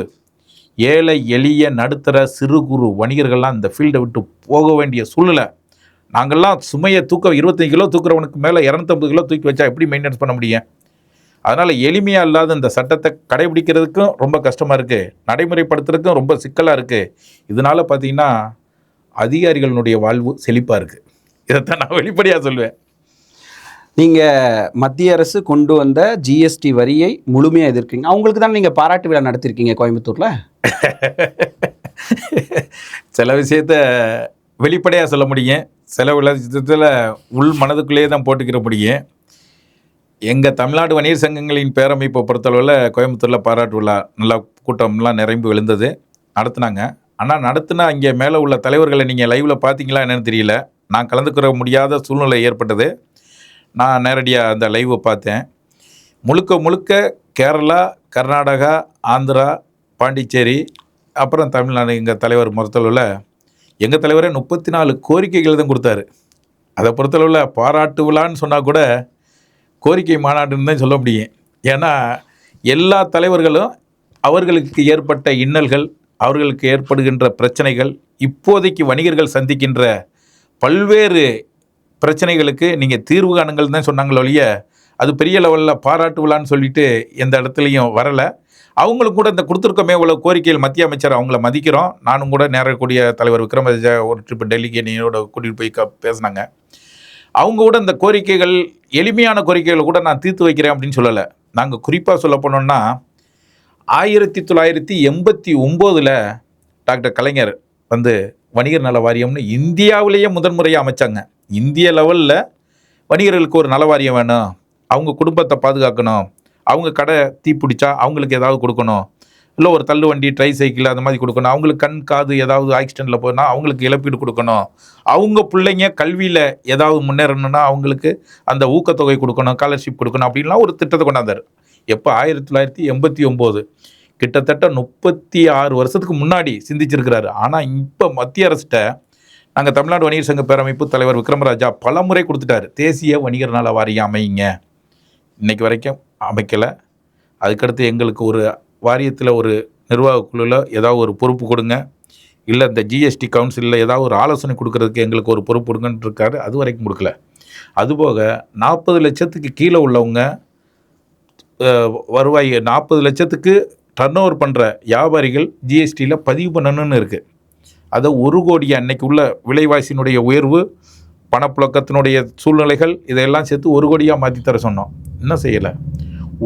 ஏழை எளிய நடுத்தர சிறு குறு வணிகர்கள்லாம் இந்த ஃபீல்டை விட்டு போக வேண்டிய சூழ்நிலை. நாங்கள்லாம் சுமையை 25 கிலோ தூக்குறவனுக்கு மேலே 250 கிலோ தூக்கி வச்சா எப்படி மெயின்டைன்ஸ் பண்ண முடியும்? அதனால் எளிமையாக இல்லாத இந்த சட்டத்தை கடைபிடிக்கிறதுக்கும் ரொம்ப கஷ்டமாக இருக்குது, நடைமுறைப்படுத்துறதுக்கும் ரொம்ப சிக்கலாக இருக்குது. இதனால் பார்த்திங்கன்னா அதிகாரிகளுடைய வாழ்வு செழிப்பாக இருக்குது. இதைத்தான் நான் வெளிப்படையாக சொல்லுவேன். நீங்கள் மத்திய அரசு கொண்டு வந்த ஜிஎஸ்டி வரியை முழுமையாக எதிர்க்கிறீங்க. அவங்களுக்கு தான் நீங்கள் பாராட்டு விழா நடத்திருக்கீங்க கோயம்புத்தூரில். சில விஷயத்த வெளிப்படையாக சொல்ல முடியும், சில விஷயத்தில் உள் மனதுக்குள்ளேயே தான் போட்டுக்கிற முடியும். எங்கள் தமிழ்நாடு வணிகர் சங்கங்களின் பேரமைப்பை பொறுத்தளவில் கோயம்புத்தூரில் பாராட்டு விழா நல்லா கூட்டம்லாம் நிரம்பி விழுந்தது, நடத்துனாங்க. ஆனால் நடத்துனா இங்கே மேலே உள்ள தலைவர்களை நீங்கள் லைவில் பார்த்தீங்களா என்னன்னு தெரியல. நான் கலந்துக்கிற முடியாத சூழ்நிலை ஏற்பட்டது. நான் நேரடியாக அந்த லைவை பார்த்தேன். முழுக்க கேரளா, கர்நாடகா, ஆந்திரா, பாண்டிச்சேரி, அப்புறம் தமிழ்நாடு எங்கள் தலைவர் பொறுத்தளவில் எங்கள் தலைவரே 34 கோரிக்கைகள் தான் கொடுத்தாரு. அதை பொறுத்தளவில் பாராட்டு விழான்னு சொன்னால் கூட கோரிக்கை மாநாடுன்னு தான் சொல்ல முடியும். ஏன்னா எல்லா தலைவர்களும் அவர்களுக்கு ஏற்பட்ட இன்னல்கள், அவர்களுக்கு ஏற்படுகின்ற பிரச்சனைகள், இப்போதைக்கு வணிகர்கள் சந்திக்கின்ற பல்வேறு பிரச்சனைகளுக்கு நீங்கள் தீர்வு காணுங்கள் தான் சொன்னாங்களோ ஒழிய அது பெரிய லெவலில் பாராட்டு விழான்னு சொல்லிட்டு எந்த இடத்துலையும் வரலை. அவங்களும் கூட இந்த கொடுத்துருக்கோமே இவ்வளோ கோரிக்கைகள், மத்திய அமைச்சர் அவங்கள மதிக்கிறோம். நானும் கூட நேரக்கூடிய தலைவர் விக்ரமாதித்யா ஒரு ட்ரிப்பு டெல்லிக்கு என்னையோட கூட்டிகிட்டு போய் பேசினாங்க. அவங்க கூட இந்த கோரிக்கைகள் எளிமையான கோரிக்கைகளை கூட நான் தீர்த்து வைக்கிறேன் அப்படின்னு சொல்லலை. நாங்கள் குறிப்பாக சொல்ல போனோம்னா 1989 டாக்டர் கலைஞர் வந்து வணிகர் நல வாரியம்னு இந்தியாவிலேயே முதன்முறையாக அமைச்சாங்க. இந்திய லெவலில் வணிகர்களுக்கு ஒரு நல வாரியம் வேணும், அவங்க குடும்பத்தை பாதுகாக்கணும், அவங்க கடை தீப்பிடிச்சா அவங்களுக்கு ஏதாவது கொடுக்கணும், இல்லை ஒரு தள்ளு வண்டி ட்ரை சைக்கிள் அந்த மாதிரி கொடுக்கணும், அவங்களுக்கு கண் காது ஏதாவது ஆக்சிடெண்ட்டில் போனால் அவங்களுக்கு இழப்பீடு கொடுக்கணும், அவங்க பிள்ளைங்க கல்வியில் ஏதாவது முன்னேறணும்னா அவங்களுக்கு அந்த ஊக்கத்தொகை கொடுக்கணும், ஸ்காலர்ஷிப் கொடுக்கணும் அப்படின்லாம் ஒரு திட்டத்தை கொண்டாந்தார். எப்போ 1989, கிட்டத்தட்ட 36 வருஷத்துக்கு முன்னாடி சிந்திச்சிருக்கிறாரு. ஆனால் இப்போ மத்திய அரசிட்ட நாங்கள் தமிழ்நாடு வணிகர் சங்க பேரமைப்பு தலைவர் விக்ரமராஜா பல முறை கொடுத்துட்டாரு, தேசிய வணிகர் நல வாரியம் அமைங்க. இன்னைக்கு வரைக்கும் அமைக்கலை. அதுக்கடுத்து எங்களுக்கு ஒரு வாரியத்தில் ஒரு நிர்வாக குழுவில் ஏதாவது ஒரு பொறுப்பு கொடுங்க, இல்லை இந்த ஜிஎஸ்டி கவுன்சிலில் ஏதாவது ஒரு ஆலோசனை கொடுக்கறதுக்கு எங்களுக்கு ஒரு பொறுப்பு கொடுங்கன்னு இருக்காரு. அது வரைக்கும் கொடுக்கல. அதுபோக 40 லட்சத்துக்கு கீழே உள்ளவங்க வருவாய் 40 லட்சத்துக்கு டர்ன் ஓவர் பண்ணுற வியாபாரிகள் ஜிஎஸ்டியில் பதிவு பண்ணணும்னு இருக்குது. அதை 1 கோடி அன்னைக்கு உள்ள விலைவாசியினுடைய உயர்வு, பணப்புழக்கத்தினுடைய சூழ்நிலைகள் இதையெல்லாம் சேர்த்து 1 கோடியாக மாற்றி தர சொன்னோம். இன்னும் செய்யலை.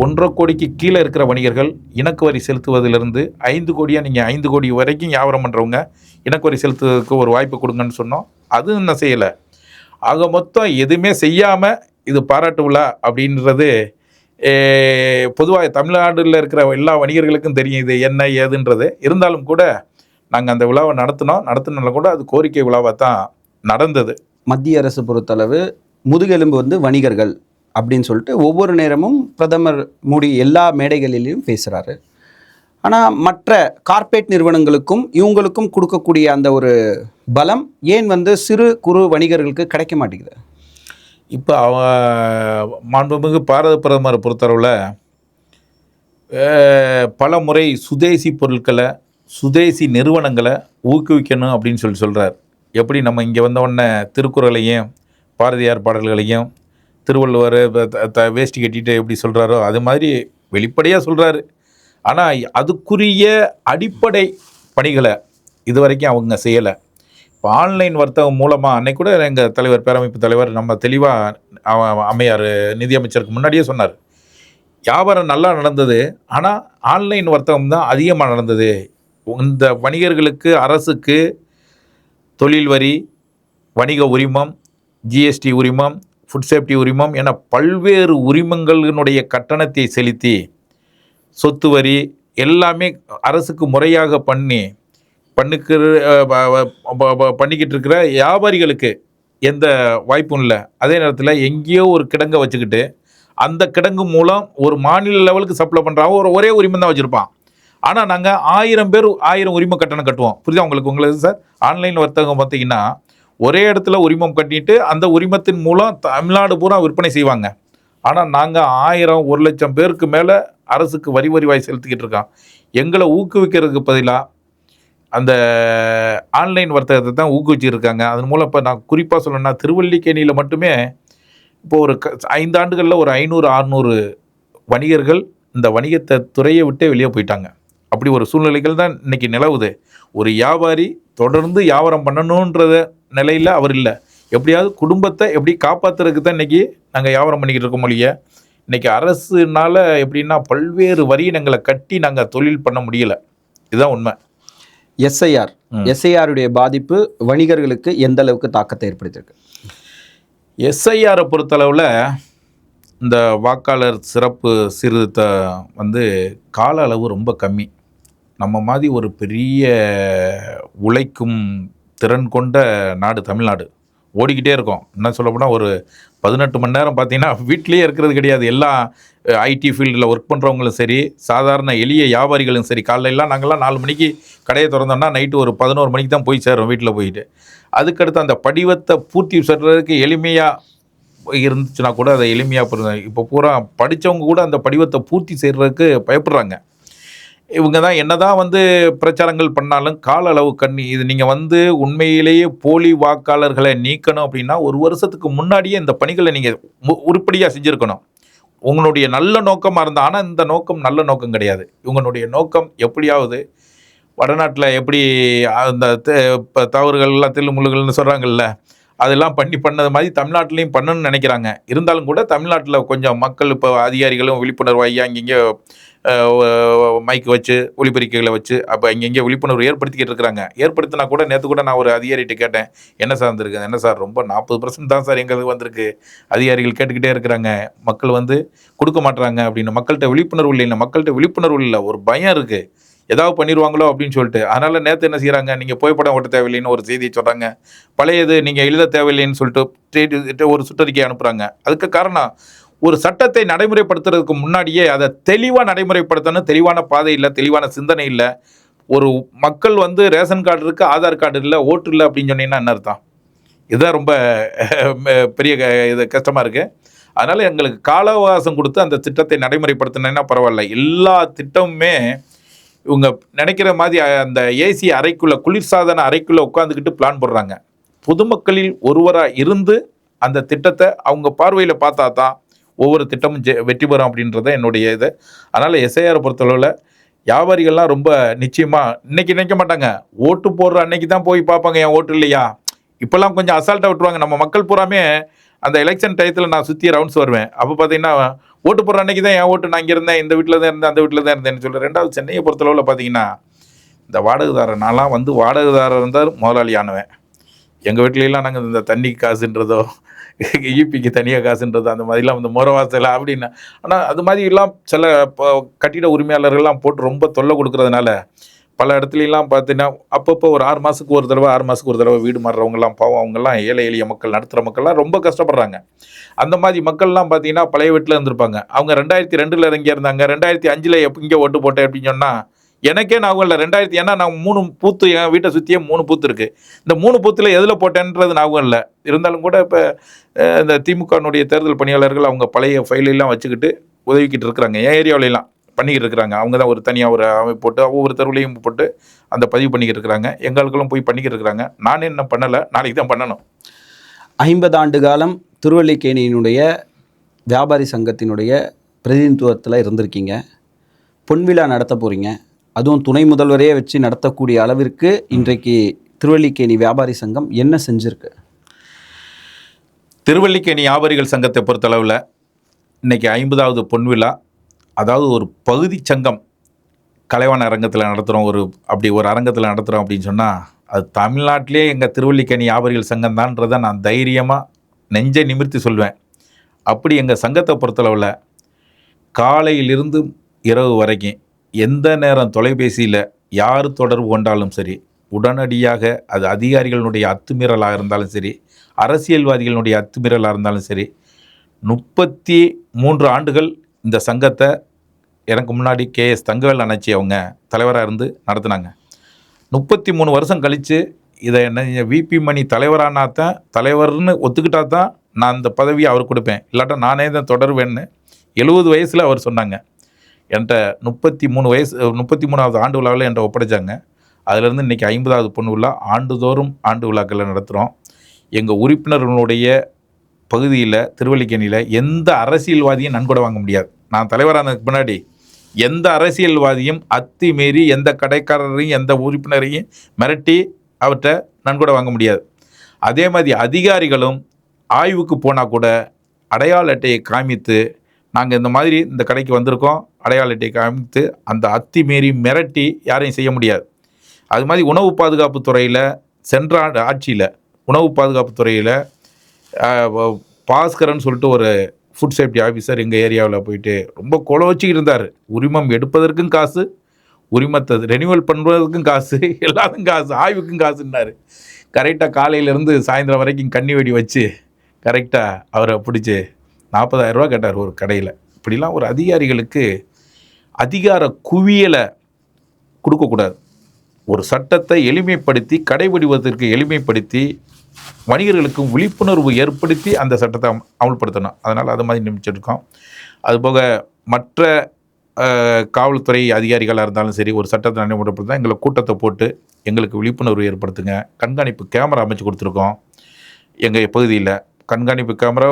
1.5 கோடிக்கு கீழே இருக்கிற வணிகர்கள் இணக்கு வரி செலுத்துவதிலிருந்து 5 கோடியாக நீங்கள் 5 கோடி வரைக்கும் வியாபாரம் பண்ணுறவங்க இணக்கு வரி செலுத்துவதற்கு ஒரு வாய்ப்பு கொடுங்கன்னு சொன்னோம். அதுவும் இன்னும் செய்யலை. ஆக மொத்தம் எதுவுமே செய்யாமல் இது பாராட்டு விழா அப்படின்றது பொதுவாக தமிழ்நாட்டில் இருக்கிற எல்லா வணிகர்களுக்கும் தெரியும் இது என்ன ஏதுன்றது. இருந்தாலும் கூட நாங்கள் அந்த விழாவை நடத்தினால கூட அது கோரிக்கை விழாவாக தான் நடந்தது. மத்திய அரசு பொறுத்தளவு முதுகெலும்பு வந்து வணிகர்கள் அப்படின்னு சொல்லிட்டு ஒவ்வொரு நேரமும் பிரதமர் மோடி எல்லா மேடைகளிலையும் பேசுகிறாரு. ஆனால் மற்ற கார்ப்பரேட் நிறுவனங்களுக்கும் இவங்களுக்கும் கொடுக்கக்கூடிய அந்த ஒரு பலம் ஏன் வந்து சிறு குறு வணிகர்களுக்கு கிடைக்க மாட்டேங்குது? இப்போ மாண்புமிகு பாரத பிரதமரை பொறுத்தளவில் பல முறை சுதேசி பொருட்களை, சுதேசி நிறுவனங்களை ஊக்குவிக்கணும் அப்படின்னு சொல்கிறார். எப்படி நம்ம இங்கே வந்தவுடனே திருக்குறளையும் பாரதியார் பாடல்களையும் திருவள்ளுவர் வேஷ்டி கட்டிட்டு எப்படி சொல்கிறாரோ அது மாதிரி வெளிப்படையாக சொல்கிறாரு. ஆனால் அதுக்குரிய அடிப்படை பணிகளை இது வரைக்கும் அவங்க செய்யலை. இப்போ ஆன்லைன் வர்த்தகம் மூலமாக அன்னைக்கு கூட எங்கள் தலைவர் பேரமைப்பு தலைவர் நம்ம தெளிவாக அம்மையார் நிதியமைச்சருக்கு முன்னாடியே சொன்னார், வியாபாரம் நல்லா நடந்தது, ஆனால் ஆன்லைன் வர்த்தகம் தான் அதிகமாக நடந்தது. இந்த வணிகர்களுக்கு அரசுக்கு தொழில் வரி, வணிக உரிமம், ஜிஎஸ்டி உரிமம், ஃபுட் சேஃப்டி உரிமம் என பல்வேறு உரிமங்களினுடைய கட்டணத்தை செலுத்தி சொத்து வரி எல்லாமே அரசுக்கு முறையாக பண்ணிக்கிட்டு இருக்கிற வியாபாரிகளுக்கு எந்த வாய்ப்பும் இல்லை. அதே நேரத்தில் எங்கேயோ ஒரு கிடங்கை வச்சுக்கிட்டு அந்த கிடங்கு மூலம் ஒரு மாநில லெவலுக்கு சப்ளை பண்ணுறாங்க. ஒரே உரிமம் தான் வச்சுருப்பான். ஆனால் நாங்கள் 1000 பேர் 1000 உரிம கட்டணம் கட்டுவோம். புரியுதா உங்களுக்கு சார்? ஆன்லைன் வர்த்தகம் பார்த்தீங்கன்னா ஒரே இடத்துல உரிமம் கட்டிட்டு அந்த உரிமத்தின் மூலம் தமிழ்நாடு பூரா விற்பனை செய்வாங்க. ஆனால் நாங்கள் 1000 1 லட்சம் பேருக்கு மேலே அரசுக்கு வரிவாய் செலுத்திக்கிட்டு இருக்கோம். எங்களை ஊக்குவிக்கிறதுக்கு பதிலாக அந்த ஆன்லைன் வர்த்தகத்தை தான் ஊக்குவிச்சிருக்காங்க. அதன் மூலம் இப்போ நான் குறிப்பாக சொல்லணும்னா திருவல்லிக்கேணியில் மட்டுமே இப்போ ஒரு 5 ஆண்டுகளில் ஒரு 500-600 வணிகர்கள் இந்த வணிகத்தை துறையை விட்டே வெளியே போயிட்டாங்க. அப்படி ஒரு சூழ்நிலைகள் தான் இன்றைக்கி நிலவுது. ஒரு வியாபாரி தொடர்ந்து வியாபாரம் பண்ணணுன்றத நிலையில் அவர் இல்லை. எப்படியாவது குடும்பத்தை எப்படி காப்பாற்றுறதுக்கு தான் இன்றைக்கி நாங்கள் வியாபாரம் பண்ணிக்கிட்டு இருக்கோம் மொழியை. இன்றைக்கி அரசுனால எப்படின்னா பல்வேறு வரியினங்களை கட்டி நாங்கள் தொழில் பண்ண முடியலை. இதுதான் உண்மை. எஸ்ஐஆருடைய பாதிப்பு வணிகர்களுக்கு எந்த அளவுக்கு தாக்கத்தை ஏற்படுத்தியிருக்கு? எஸ்ஐஆரை பொறுத்தளவில் இந்த வாக்காளர் சிறப்பு சீர்திருத்த கால அளவு ரொம்ப கம்மி. நம்ம மாதிரி ஒரு பெரிய உழைக்கும் திறன் கொண்ட நாடு தமிழ்நாடு. ஓடிக்கிட்டே இருக்கோம். என்ன சொல்ல போனால் ஒரு 18 மணி நேரம் பார்த்தீங்கன்னா வீட்லேயே இருக்கிறது கிடையாது. எல்லாம் ஐடி ஃபீல்டில் ஒர்க் பண்ணுறவங்களும் சரி, சாதாரண எளிய வியாபாரிகளும் சரி, காலையிலாம் நாங்கள்லாம் 4 மணிக்கு கடையை திறந்தோம்னா நைட்டு ஒரு 11 மணிக்கு தான் போய் சேரோம் வீட்டில் போயிட்டு. அதுக்கடுத்து அந்த படிவத்தை பூர்த்தி செய்கிறதுக்கு எளிமையாக இருந்துச்சுன்னா கூட அதை எளிமையாக இப்போ பூரா படித்தவங்க கூட அந்த படிவத்தை பூர்த்தி செய்கிறதுக்கு பயப்படுறாங்க. இவங்க தான் என்ன தான் பிரச்சாரங்கள் பண்ணாலும் கால அளவு கண்ணி. இது நீங்கள் உண்மையிலேயே போலி வாக்காளர்களை நீக்கணும் அப்படின்னா 1 வருஷத்துக்கு முன்னாடியே இந்த பணிகளை நீங்கள் உருப்படியாக செஞ்சுருக்கணும். உங்களுடைய நல்ல நோக்கமாக இருந்தால். ஆனால் இந்த நோக்கம் நல்ல நோக்கம் கிடையாது. இவங்களுடைய நோக்கம் எப்படியாவது வடநாட்டில் எப்படி அந்த தவறுகள்லாம் தில்லுமுள்ளுகள்னு சொல்கிறாங்கல்ல, அதெல்லாம் பண்ணது மாதிரி தமிழ்நாட்டிலையும் பண்ணணும்னு நினைக்கிறாங்க. இருந்தாலும் கூட தமிழ்நாட்டில் கொஞ்சம் மக்கள் இப்போ அதிகாரிகளும் விழிப்புணர்வு இங்கங்கே மைக்கு வச்சு ஒலிபெருக்கிகளை வச்சு அப்போ இங்கங்கே விழிப்புணர்வு ஏற்படுத்திக்கிட்டு இருக்கிறாங்க. ஏற்படுத்தினா கூட நேற்று கூட நான் ஒரு அதிகாரிகிட்ட கேட்டேன், என்ன சார் வந்திருக்கு? என்ன சார் ரொம்ப 40% தான் சார் எங்களுக்கு வந்திருக்கு, அதிகாரிகள் கேட்டுக்கிட்டே இருக்கிறாங்க, மக்கள் வந்து கொடுக்க மாட்டுறாங்க அப்படின்னு. மக்கள்கிட்ட விழிப்புணர்வு இல்லை, மக்கள்கிட்ட விழிப்புணர்வு இல்லை, ஒரு பயம் இருக்குது, ஏதாவது பண்ணிடுவாங்களோ அப்படின்னு சொல்லிட்டு. அதனால் நேற்று என்ன செய்கிறாங்க, நீங்கள் புகைப்படம் ஓட்ட தேவையில்லைன்னு ஒரு செய்தியை சொல்கிறாங்க, பழையது நீங்கள் எழுத தேவையில்லைன்னு சொல்லிட்டு ஒரு சுற்றறிக்கை அனுப்புகிறாங்க. அதுக்கு காரணம் ஒரு சட்டத்தை நடைமுறைப்படுத்துறதுக்கு முன்னாடியே அதை தெளிவாக நடைமுறைப்படுத்தணும். தெளிவான பாதை இல்லை, தெளிவான சிந்தனை இல்லை. ஒரு மக்கள் வந்து ரேஷன் கார்டு இருக்குது, ஆதார் கார்டு இல்லை, ஓட்டு இல்லை அப்படின்னு சொன்னீங்கன்னா என்ன அர்த்தம்? இதுதான் ரொம்ப பெரிய இது கஷ்டமாக இருக்குது. அதனால் எங்களுக்கு கால அவகாசம் கொடுத்து அந்த திட்டத்தை நடைமுறைப்படுத்தினேன்னா பரவாயில்ல. எல்லா திட்டமுமே இவங்க நினைக்கிற மாதிரி அந்த ஏசி அறைக்குள்ளே, குளிர்சாதன அறைக்குள்ளே உட்காந்துக்கிட்டு பிளான் போடுறாங்க. பொதுமக்களில் ஒருவராக இருந்து அந்த திட்டத்தை அவங்க பார்வையில் பார்த்தா தான் ஒவ்வொரு திட்டமும் வெற்றி பெறும் அப்படின்றத என்னுடைய இது. அதனால் எஸ்ஐஆரை பொறுத்தளவில் வியாபாரிகள்லாம் ரொம்ப நிச்சயமாக இன்றைக்கி நினைக்க மாட்டாங்க, ஓட்டு போடுற அன்னைக்கு தான் போய் பார்ப்பாங்க என் ஓட்டு இல்லையா. இப்போல்லாம் கொஞ்சம் அசால்ட்டாக விட்டுருவாங்க. நம்ம மக்கள் பூராமே அந்த எலெக்ஷன் டயத்தில் நான் சுற்றி ரவுண்ட்ஸ் வருவேன். அப்போ பார்த்தீங்கன்னா ஓட்டு போடுற அன்னைக்கு தான் என் ஓட்டு, நான் இங்கே இருந்தேன், இந்த வீட்டில் தான் இருந்தேன், அந்த வீட்டில் தான் இருந்தேன்னு சொல்கிறேன். ரெண்டாவது சென்னையை பொறுத்தளவில் பார்த்தீங்கன்னா இந்த வாடகைதாரர், நான்லாம் வந்து வாடகைதாரர் இருந்தால் முதலாளி ஆனவன். எங்கள் வீட்லலாம் நாங்கள் இந்த தண்ணி காசுன்றதோ ஈபிக்கு தனியாக காசுன்றதோ அந்த மாதிரிலாம் இந்த முறவாசல் அப்படின்னு. ஆனால் அது மாதிரிலாம் சில கட்டிட உரிமையாளர்கள்லாம் போட்டு ரொம்ப தொல்லை கொடுக்குறதுனால பல இடத்துலலாம் பார்த்தீங்கன்னா அப்பப்போ ஒரு 6 மாதத்துக்கு ஒரு தடவை வீடு மாறுறவங்கலாம் பாவம், அவங்கெல்லாம் ஏழை எளிய மக்கள், நடுத்தர மக்கள்லாம் ரொம்ப கஷ்டப்படுறாங்க. அந்த மாதிரி மக்கள்லாம் பார்த்தீங்கன்னா பழைய வீட்டில் இருந்திருப்பாங்க. அவங்க 2002 இறங்கி இருந்தாங்க, 2005 இங்கே ஓட்டு போட்டேன் அப்படின்னு சொன்னால் எனக்கே நான் இல்லை 2000, ஏன்னா நான் 3 பூத்து என் வீட்டை சுற்றியே 3 பூத்து இருக்குது. இந்த 3 பூத்தில் எதில் போட்டேன்றது ஞாபகம் இல்லை. இருந்தாலும் கூட இப்போ இந்த திமுகனுடைய தேர்தல் பணியாளர்கள் அவங்க பழைய ஃபைலெல்லாம் வச்சுக்கிட்டு உதவிக்கிட்டு இருக்கிறாங்க. என் ஏரியாவிலலாம் பண்ணிக்கிட்டு இருக்கிறாங்க. அவங்க தான் ஒரு தனியாக ஒரு அமைப்பு போட்டு ஒவ்வொரு தெருவுலையும் போட்டு அந்த பதிவு பண்ணிக்கிட்டு இருக்கிறாங்க. எங்களுக்கும் போய் பண்ணிக்கிட்டு இருக்கிறாங்க. நானே இன்னும் பண்ணலை, நாளைக்கு தான் பண்ணணும். 50 ஆண்டு காலம் திருவல்லிக்கேணியினுடைய வியாபாரி சங்கத்தினுடைய பிரதிநிதித்துவத்தில் இருந்திருக்கீங்க. பொன்விழா நடத்த போகிறீங்க, அதுவும் துணை முதல்வரையே வச்சு நடத்தக்கூடிய அளவிற்கு இன்றைக்கு திருவல்லிக்கேணி வியாபாரி சங்கம் என்ன செஞ்சுருக்கு? திருவல்லிக்கேணி வியாபாரிகள் சங்கத்தை பொறுத்தளவில் இன்றைக்கி 50வது பொன்விழா. அதாவது ஒரு பகுதி சங்கம் கலைவாண அரங்கத்தில் நடத்துகிறோம், அப்படி ஒரு அரங்கத்தில் நடத்துகிறோம் அப்படின்னு சொன்னால் அது தமிழ்நாட்டிலே எங்கள் திருவல்லிக்கேணி வியாபாரிகள் சங்கம் தான்றதை நான் தைரியமாக நெஞ்சை நிமிர்த்தி சொல்வேன். அப்படி எங்கள் சங்கத்தை பொறுத்தளவில் காலையிலிருந்து இரவு வரைக்கும் எந்த நேரம் தொலைபேசியில் யார் தொடர்பு கொண்டாலும் சரி, உடனடியாக அது அதிகாரிகளுடைய அத்துமீறலாக இருந்தாலும் சரி, அரசியல்வாதிகளுடைய அத்துமீறலாக இருந்தாலும் சரி, 33 ஆண்டுகள் இந்த சங்கத்தை எனக்கு முன்னாடி கேஎஸ் தங்கவேல் அண்ணாச்சி அவங்க தலைவராக இருந்து நடத்துனாங்க. 33 வருஷம் கழித்து இதை என்ன விபி மணி தலைவரானாத்தான், தலைவர்னு ஒத்துக்கிட்டா தான் நான் அந்த பதவியை அவர் கொடுப்பேன், இல்லாட்டா நானே தான் தொடருவேன்னு 70 வயசில் அவர் சொன்னாங்க. என்கிட்ட 33வது ஆண்டு விழாவில் என்கிட்ட ஒப்படைச்சாங்க. அதிலேருந்து இன்றைக்கி 50வது பொன் விழா ஆண்டுதோறும் ஆண்டு விழாக்களை நடத்துகிறோம். எங்கள் உறுப்பினர்களுடைய பகுதியில் திருவல்லிக்கேணியில் எந்த அரசியல்வாதியும் நன்கொடை வாங்க முடியாது. நான் தலைவரானதுக்கு முன்னாடி எந்த அரசியல்வாதியும் அத்துமீறி எந்த கடைக்காரரையும் எந்த உறுப்பினரையும் மிரட்டி அவர்கிட்ட நன்கொடை வாங்க முடியாது. அதே மாதிரி அதிகாரிகளும் ஆய்வுக்கு போனால் கூட அடையாள அட்டையை காமித்து நாங்கள் இந்த மாதிரி இந்த கடைக்கு வந்திருக்கோம், அடையாள அட்டையை காமித்து அந்த அத்துமீறி மிரட்டி யாரையும் செய்ய முடியாது. அது மாதிரி உணவு பாதுகாப்பு துறையில் சென்ற ஆட்சியில் உணவு பாதுகாப்பு துறையில் பாஸ்கரன் சொல்லிட்டு ஒரு ஃபுட் சேஃப்டி ஆஃபீஸர் எங்கள் ஏரியாவில் போயிட்டு ரொம்ப கொலை வச்சுக்கிட்டு இருந்தார். உரிமம் எடுப்பதற்கும் காசு, உரிமத்தை ரெனியூவல் பண்ணுறதுக்கும் காசு, எல்லாத்துக்கும் காசு, ஆய்வுக்கும் காசுன்னாரு. கரெக்டாக காலையிலேருந்து சாயந்தரம் வரைக்கும் கண்ணி வெடி வச்சு கரெக்டாக அவரை பிடிச்சி 40,000 ரூபா கேட்டார் ஒரு கடையில். இப்படிலாம் ஒரு அதிகாரிகளுக்கு அதிகார குவியலை கொடுக்கக்கூடாது. ஒரு சட்டத்தை எளிமைப்படுத்தி கடைபிடிவதற்கு எளிமைப்படுத்தி வணிகர்களுக்கும் விழிப்புணர்வு ஏற்படுத்தி அந்த சட்டத்தை அமல்படுத்தணும். அதனால் அது மாதிரி நிமிச்சிருக்கோம். அதுபோக மற்ற காவல்துறை அதிகாரிகளாக இருந்தாலும் சரி, ஒரு சட்டத்தை நடைமுறைப்படுத்த எங்களை கூட்டத்தை போட்டு எங்களுக்கு விழிப்புணர்வு ஏற்படுத்துங்க. கண்காணிப்பு கேமரா அமைச்சு கொடுத்துருக்கோம். எங்கள் பகுதியில் கண்காணிப்பு கேமரா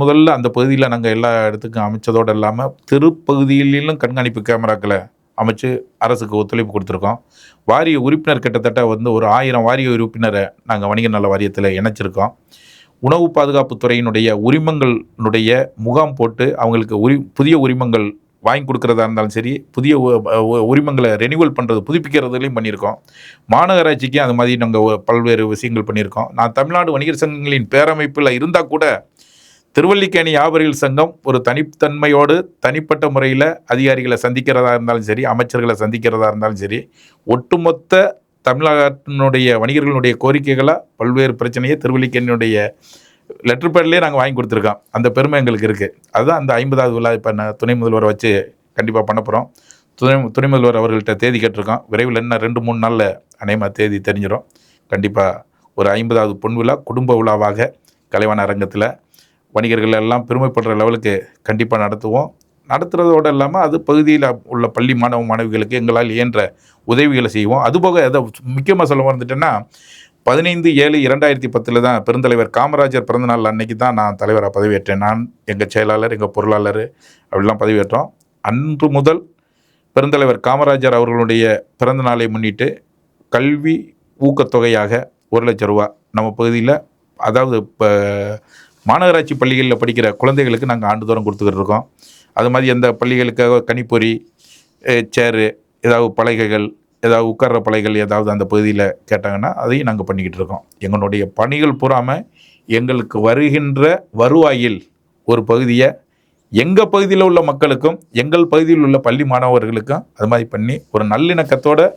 முதல்ல அந்த பகுதியில் நாங்கள் எல்லா இடத்துக்கும் அமைச்சதோடு இல்லாமல் திருப்பகுதியிலும் கண்காணிப்பு கேமராக்களை அமைச்சு அரசுக்கு ஒத்துழைப்பு கொடுத்துருக்கோம். வாரிய உறுப்பினர் கிட்டத்தட்ட ஒரு 1000 வாரிய உறுப்பினரை நாங்கள் வணிக நல வாரியத்தில் இணைச்சிருக்கோம். உணவு பாதுகாப்புத் துறையினுடைய உரிமங்களுடைய முகாம் போட்டு அவங்களுக்கு புதிய உரிமங்கள் வாங்கி கொடுக்குறதா இருந்தாலும் சரி, புதிய உரிமங்களை ரெனியூவல் பண்ணுறது புதுப்பிக்கிறதுலையும் பண்ணியிருக்கோம். மாநகராட்சிக்கு அது மாதிரி நாங்கள் பல்வேறு விஷயங்கள் பண்ணியிருக்கோம். நான் தமிழ்நாடு வணிகர் சங்கங்களின் பேரமைப்பில் இருந்தால் கூட திருவல்லிக்கேணி வியாபாரிகள் சங்கம் ஒரு தனித்தன்மையோடு தனிப்பட்ட முறையில் அதிகாரிகளை சந்திக்கிறதா இருந்தாலும் சரி, அமைச்சர்களை சந்திக்கிறதா இருந்தாலும் சரி, ஒட்டுமொத்த தமிழ்நாட்டினுடைய வணிகர்களுடைய கோரிக்கைகளாக பல்வேறு பிரச்சனையை திருவல்லிக்கேணியுடைய லெட்டர் பேட்லேயே நாங்கள் வாங்கி கொடுத்துருக்கோம். அந்த பெருமை எங்களுக்கு இருக்குது. அதுதான் அந்த 50வது விழா இப்போ துணை முதல்வரை வச்சு கண்டிப்பாக பண்ண போகிறோம். துணை முதல்வர் அவர்கள்ட்ட தேதி கேட்டிருக்கோம். விரைவில் என்ன 2-3 நாளில் அநேகமாக தேதி தெரிஞ்சிடும். கண்டிப்பாக ஒரு 50வது பொன் விழா குடும்ப விழாவாக கலைவாண அரங்கத்தில் வணிகர்கள் எல்லாம் பெருமைப்படுற லெவலுக்கு கண்டிப்பாக நடத்துவோம். நடத்துகிறதோடு இல்லாமல் அது பகுதியில் உள்ள பள்ளி மாணவ மாணவிகளுக்கு எங்களால் இயன்ற உதவிகளை செய்வோம். அதுபோக எதை முக்கியமாக சொல்ல வந்துட்டேன்னா, 15/7/2010 தான் பெருந்தலைவர் காமராஜர் பிறந்தநாள் அன்னைக்கு தான் நான் தலைவராக பதவியேற்றேன். நான், எங்கள் செயலாளர், எங்கள் பொருளாளர் அப்படிலாம் பதவியேற்றோம். அன்று முதல் பெருந்தலைவர் காமராஜர் அவர்களுடைய பிறந்த நாளை முன்னிட்டு கல்வி ஊக்கத்தொகையாக 1 லட்சம் ரூபா நம்ம பகுதியில், அதாவது இப்போ மாநகராட்சி பள்ளிகளில் படிக்கிற குழந்தைகளுக்கு நாங்கள் ஆண்டுதோறும் கொடுத்துக்கிட்டு இருக்கோம். அது மாதிரி எந்த பள்ளிகளுக்காக கணிப்பொறி, சேரு, ஏதாவது பலகைகள், ஏதாவது உட்கார்ற பலகைகள் ஏதாவது அந்த பகுதியில் கேட்டாங்கன்னா அதையும் நாங்கள் பண்ணிக்கிட்டு இருக்கோம். எங்களுடைய பணிகள் பூராமல் எங்களுக்கு வருகின்ற வருவாயில் ஒரு பகுதியை எங்கள் பகுதியில் உள்ள மக்களுக்கும் எங்கள் பகுதியில் உள்ள பள்ளி மாணவர்களுக்கும் அது மாதிரி பண்ணி ஒரு நல்லிணக்கத்தோடு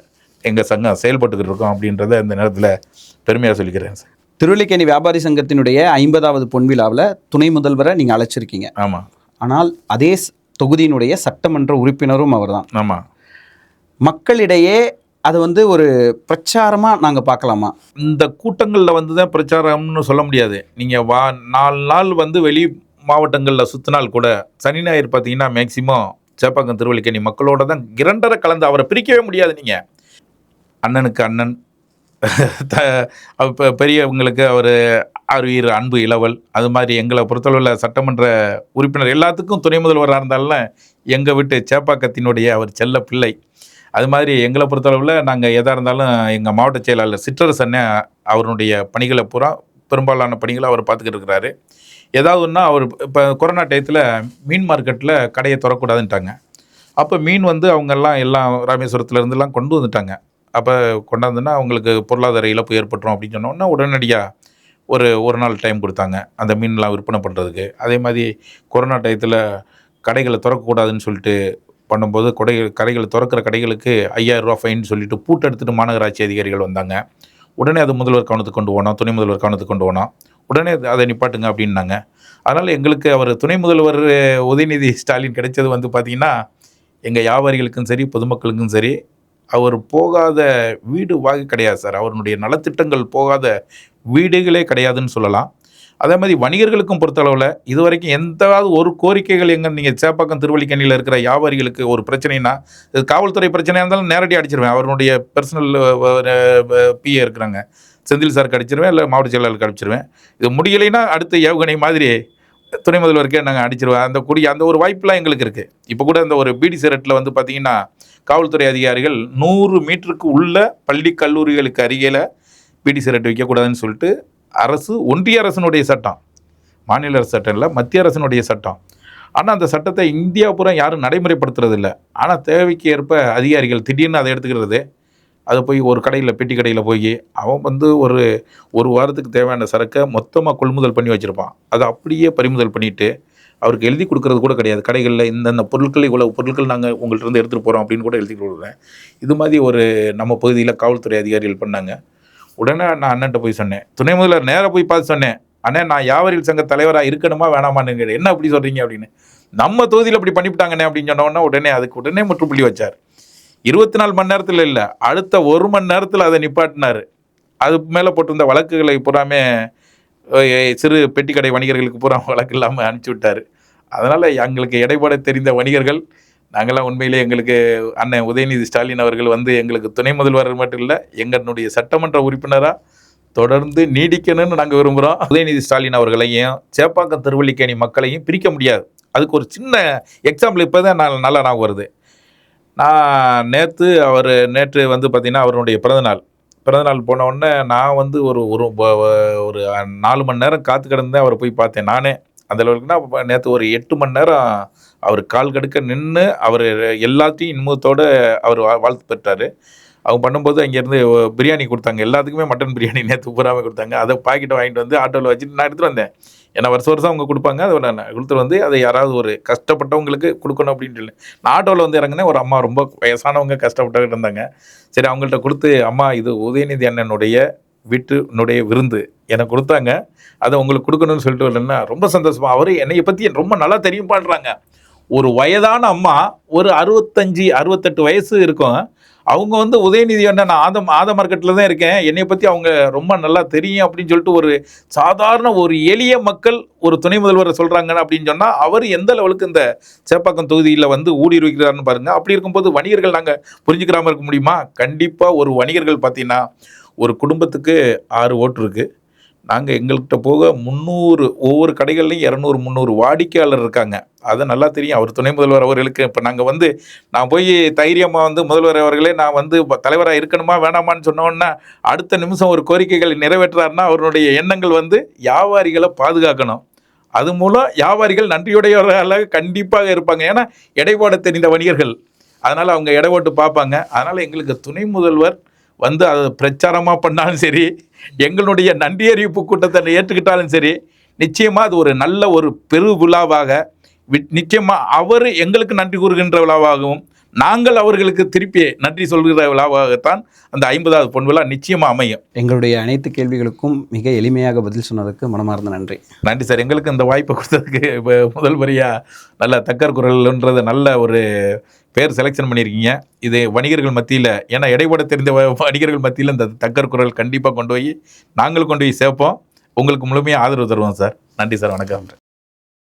எங்கள் சங்கம் செயல்பட்டுக்கிட்டு இருக்கோம் அப்படின்றத இந்த நேரத்தில் பெருமையாக சொல்லிக்கிறேன் சார். திருவல்லிக்கேணி வியாபாரி சங்கத்தினுடைய 50வது பொன் விழாவில் துணை முதல்வரை நீங்கள் அழைச்சிருக்கீங்க. ஆமாம். ஆனால் அதே தொகுதியினுடைய சட்டமன்ற உறுப்பினரும் அவர் தான். ஆமாம். மக்களிடையே அது வந்து ஒரு பிரச்சாரமாக நாங்கள் பார்க்கலாமா? இந்த கூட்டங்களில் வந்து தான் பிரச்சாரம்னு சொல்ல முடியாது. நீங்கள் 4 நாள் வந்து வெளி மாவட்டங்களில் சுற்றினால் கூட சனி ஞாயிறு பார்த்தீங்கன்னா மேக்சிமம் சேப்பாக்கம் திருவல்லிக்கேணி மக்களோட தான் இரண்டரை கலந்து அவரை பிரிக்கவே முடியாது. நீங்கள் அண்ணனுக்கு அண்ணன், இப்போ பெரியவங்களுக்கு அவர் அறிவீர், அன்பு இளவல், அது மாதிரி எங்களை பொறுத்தளவில் சட்டமன்ற உறுப்பினர் எல்லாத்துக்கும் துணை முதல்வராக இருந்தாலும் எங்கள் வீட்டு சேப்பாக்கத்தினுடைய அவர் செல்ல பிள்ளை. அது மாதிரி எங்களை பொறுத்தளவில் நாங்கள் எதாக இருந்தாலும் எங்கள் மாவட்ட செயலாளர் சிற்றரசு அண்ணன் அவருடைய பணிகளை பூரா பெரும்பாலான பணிகளை அவர் பார்த்துக்கிட்டு இருக்கிறாரு. ஏதாவது ஒன்றா அவர் இப்போ கொரோனா டயத்தில் மீன் மார்க்கெட்டில் கடையை திறக்கூடாதுன்ட்டாங்க. அப்போ மீன் வந்து அவங்கெல்லாம் எல்லாம் ராமேஸ்வரத்துலேருந்துலாம் கொண்டு வந்துட்டாங்க. அப்போ கொண்டாந்துன்னா அவங்களுக்கு பொருளாதார இழப்பு ஏற்பட்டுரும் அப்படின்னு சொன்னோன்னா உடனடியாக ஒரு நாள் டைம் கொடுத்தாங்க அந்த மீன்லாம் விற்பனை பண்ணுறதுக்கு. அதே மாதிரி கொரோனா டயத்தில் கடைகளை திறக்கக்கூடாதுன்னு சொல்லிட்டு பண்ணும்போது கடைகளை திறக்கிற கடைகளுக்கு 5000 ரூபா ஃபைன் சொல்லிட்டு பூட்டு எடுத்துகிட்டு மாநகராட்சி அதிகாரிகள் வந்தாங்க. உடனே அது முதல்வர் கவனத்துக்கு கொண்டு போனோம், துணை முதல்வர் கவனத்துக்கு கொண்டு போனோம். உடனே அதை நிப்பாட்டுங்க அப்படின்னாங்க. அதனால் எங்களுக்கு அவர் துணை முதல்வர் உதயநிதி ஸ்டாலின் கிடைச்சது வந்து பார்த்திங்கன்னா எங்கள் வியாபாரிகளுக்கும் சரி பொதுமக்களுக்கும் சரி அவர் போகாத வீடு வாங்கி கிடையாது சார். அவருடைய நலத்திட்டங்கள் போகாத வீடுகளே கிடையாதுன்னு சொல்லலாம். அதே மாதிரி வணிகர்களுக்கும் பொறுத்தளவில் இது வரைக்கும் எந்தாவது ஒரு கோரிக்கைகள் எங்கே நீங்கள் சேப்பாக்கம் திருவல்லிக்கேணியில் இருக்கிற வியாபாரிகளுக்கு ஒரு பிரச்சனைனா, இது காவல்துறை பிரச்சனையாக இருந்தாலும் நேரடியாக அடிச்சிருவேன். அவருடைய பர்சனல் பிஏ இருக்கிறாங்க, செந்தில் சாருக்கு அடிச்சிருவேன், இல்லை மாவட்ட செயலாளருக்கு அடிச்சிருவேன். இது முடியலைன்னா அடுத்த ஏவுகணை மாதிரி துணை முதல்வருக்கே நாங்கள் அடிச்சிருவேன். அந்த ஒரு வாய்ப்புலாம் எங்களுக்கு இருக்குது. இப்போ கூட இந்த ஒரு பிடி சிரட்டில் வந்து பார்த்திங்கன்னா காவல்துறை அதிகாரிகள் 100 மீட்டருக்கு உள்ள பள்ளி கல்லூரிகளுக்கு அருகில் பிடி சிரட்டு வைக்கக்கூடாதுன்னு சொல்லிட்டு ஒன்றிய அரசினுடைய சட்டம், மாநில அரசு சட்டம் இல்லை, மத்திய அரசினுடைய சட்டம். ஆனால் அந்த சட்டத்தை இந்தியா பூரா யாரும் நடைமுறைப்படுத்துறது இல்லை. ஆனால் தேவைக்கு ஏற்ப அதிகாரிகள் திடீர்னு அதை எடுத்துக்கிறது. அதை போய் ஒரு கடையில், பெட்டி கடையில் போய் அவன் வந்து ஒரு வாரத்துக்கு தேவையான சரக்கை மொத்தமாக கொள்முதல் பண்ணி வச்சுருப்பான். அதை அப்படியே பறிமுதல் பண்ணிவிட்டு அவருக்கு எழுதி கொடுக்கறது கூட கிடையாது. கடைகளில் இந்தந்த பொருட்கள், இவ்வளவு பொருட்கள் நாங்கள் உங்கள்கிட்ட எடுத்துகிட்டு போகிறோம் அப்படின்னு கூட எழுதி கொடுக்குறேன். இது மாதிரி நம்ம பகுதியில் காவல்துறை அதிகாரிகள் பண்ணாங்க. உடனே நான் அண்ணன்ட்ட போய் சொன்னேன், துணை முதல்வர் நேராக போய் பார்த்து சொன்னேன், அண்ணே நான் வியாபாரிகள் சங்க தலைவராக இருக்கணுமா வேணாமான்னு கேட்டேன். என்ன அப்படி சொல்கிறீங்க அப்படின்னு. நம்ம தொகுதியில் அப்படி பண்ணிவிட்டாங்கண்ணே அப்படின்னு சொன்னோன்னா உடனே முற்றுப்புள்ளி வச்சார். 24 மணி நேரத்தில் இல்லை, அடுத்த 1 மணி நேரத்தில் அதை நிப்பாட்டினார். அது மேலே போட்டிருந்த வழக்குகளை பூராமே சிறு பெட்டி கடை வணிகர்களுக்கு பூரா வழக்கு இல்லாமல் அனுப்பிச்சி விட்டார். அதனால் எங்களுக்கு இடைப்பட தெரிந்த வணிகர்கள் நாங்கள்லாம் உண்மையிலே எங்களுக்கு அண்ணன் உதயநிதி ஸ்டாலின் அவர்கள் வந்து எங்களுக்கு துணை முதல்வர் மட்டும் இல்லை, எங்களுடைய சட்டமன்ற உறுப்பினராக தொடர்ந்து நீடிக்கணும்னு நாங்கள் விரும்புகிறோம். உதயநிதி ஸ்டாலின் அவர்களையும் சேப்பாக்கம் திருவல்லிக்கேணி மக்களையும் பிரிக்க முடியாது. அதுக்கு ஒரு சின்ன எக்ஸாம்பிள் இப்போ தான் நல்லா ஞாபகம் வருது. நான் நேற்று வந்து பார்த்திங்கன்னா அவருடைய பிறந்தநாள் பிறந்தநாள் போன உடனே நான் வந்து ஒரு ஒரு ஒரு 4 மணி நேரம் காத்து கிடந்தேன். அவரை போய் பார்த்தேன் நானே. அந்த அளவுக்குன்னா நேற்று ஒரு 8 மணி நேரம் அவர் கால் கடுக்க நின்று அவர் எல்லாத்தையும் இன்பத்தோடு அவர் வாழ்த்து பெற்றார். அவங்க பண்ணும்போது அங்கேருந்து பிரியாணி கொடுத்தாங்க. எல்லாத்துக்குமே மட்டன் பிரியாணி நேற்று பூராமே கொடுத்தாங்க. அதை பாக்கெட்டை வாங்கிட்டு வந்து ஆட்டோவில் வச்சுட்டு நான் எடுத்துகிட்டு வந்தேன். ஏன்னா வருஷம் அவங்க கொடுப்பாங்க. அதை நான் கொடுத்துட்டு வந்து அதை யாராவது ஒரு கஷ்டப்பட்டவங்களுக்கு கொடுக்கணும் அப்படின்ட்டு இல்லை. நான் ஆட்டோவில் வந்து இறங்கினேன். ஒரு அம்மா ரொம்ப வயசானவங்க கஷ்டப்பட்டு இருந்தாங்க. சரி அவங்கள்ட்ட கொடுத்து, அம்மா இது உதயநிதி அண்ணனுடைய வீட்டினுடைய விருந்து எனக்கு கொடுத்தாங்க, அதை உங்களுக்கு கொடுக்கணும்னு சொல்லிட்டு வரலன்னா ரொம்ப சந்தோஷமா. அவர் என்னைய பற்றி ரொம்ப நல்லா தெரியும் பண்ணுறாங்க. ஒரு வயதான அம்மா, ஒரு 65 68 வயசு இருக்கும். அவங்க வந்து உதயநிதி அண்ணன் ஆத மார்க்கெட்டில் தான் இருக்கேன், என்னை பற்றி அவங்க ரொம்ப நல்லா தெரியும் அப்படின்னு சொல்லிட்டு ஒரு சாதாரண ஒரு எளிய மக்கள் ஒரு துணை முதல்வரை சொல்கிறாங்க அப்படின்னு சொன்னால் அவர் எந்த லெவலுக்கு இந்த சேப்பாக்கம் தொகுதியில் வந்து ஊடுருவிக்கிறாருன்னு பாருங்கள். அப்படி இருக்கும்போது வணிகர்கள் நாங்கள் புரிஞ்சுக்கிறாமல் இருக்க முடியுமா? கண்டிப்பாக ஒரு வணிகர்கள் பார்த்தீங்கன்னா ஒரு குடும்பத்துக்கு 6 ஓட்டு இருக்குது. நாங்கள் எங்கள்கிட்ட போக 300 ஒவ்வொரு கடைகள்லையும் 200 300 வாடிக்கையாளர் இருக்காங்க. அதை நல்லா தெரியும் அவர் துணை முதல்வர் அவர்களுக்கு. இப்போ நாங்கள் வந்து நான் போய் தைரியமாக வந்து முதல்வர் அவர்களே நான் வந்து தலைவராக இருக்கணுமா வேணாமான்னு சொன்னோன்னா அடுத்த நிமிஷம் ஒரு கோரிக்கைகளை நிறைவேற்றாருன்னா அவருடைய எண்ணங்கள் வந்து வியாபாரிகளை பாதுகாக்கணும். அது மூலம் வியாபாரிகள் நன்றியுடையவர்களாக கண்டிப்பாக இருப்பாங்க. ஏன்னா எடைபோட தெரிந்த வணிகர்கள், அதனால் அவங்க எடை போட்டு பார்ப்பாங்க. அதனால் எங்களுக்கு துணை முதல்வர் வந்து அதை பிரச்சாரமாக பண்ணாலும் சரி, எங்களுடைய நன்றி அறிவிப்பு கூட்டத்தை ஏற்றுக்கிட்டாலும் சரி, நிச்சயமாக அது ஒரு நல்ல ஒரு பெரு விழாவாக நிச்சயமாக அவர் எங்களுக்கு நன்றி கூறுகின்ற விழாவாகவும் நாங்கள் அவர்களுக்கு திருப்பி நன்றி சொல்கிற விழாவாகத்தான் அந்த 50வது பொன் விழா நிச்சயமாக அமையும். எங்களுடைய அனைத்து கேள்விகளுக்கும் மிக எளிமையாக பதில் சொன்னதுக்கு மனமார்ந்த நன்றி. நன்றி சார். எங்களுக்கு இந்த வாய்ப்பை கொடுத்ததுக்கு இப்போ முதல் முறையாக நல்ல தக்கர் குரல்ன்றது நல்ல ஒரு பேர் செலெக்ஷன் பண்ணியிருக்கீங்க. இது வணிகர்கள் மத்தியில், ஏன்னா இடைப்பட தெரிந்த வணிகர்கள் மத்தியில் இந்த தக்கர் குரல் கண்டிப்பாக கொண்டு போய் நாங்கள் கொண்டு போய் சேர்ப்போம். உங்களுக்கு முழுமையாக ஆதரவு தருவோம் சார். நன்றி சார். வணக்கம்.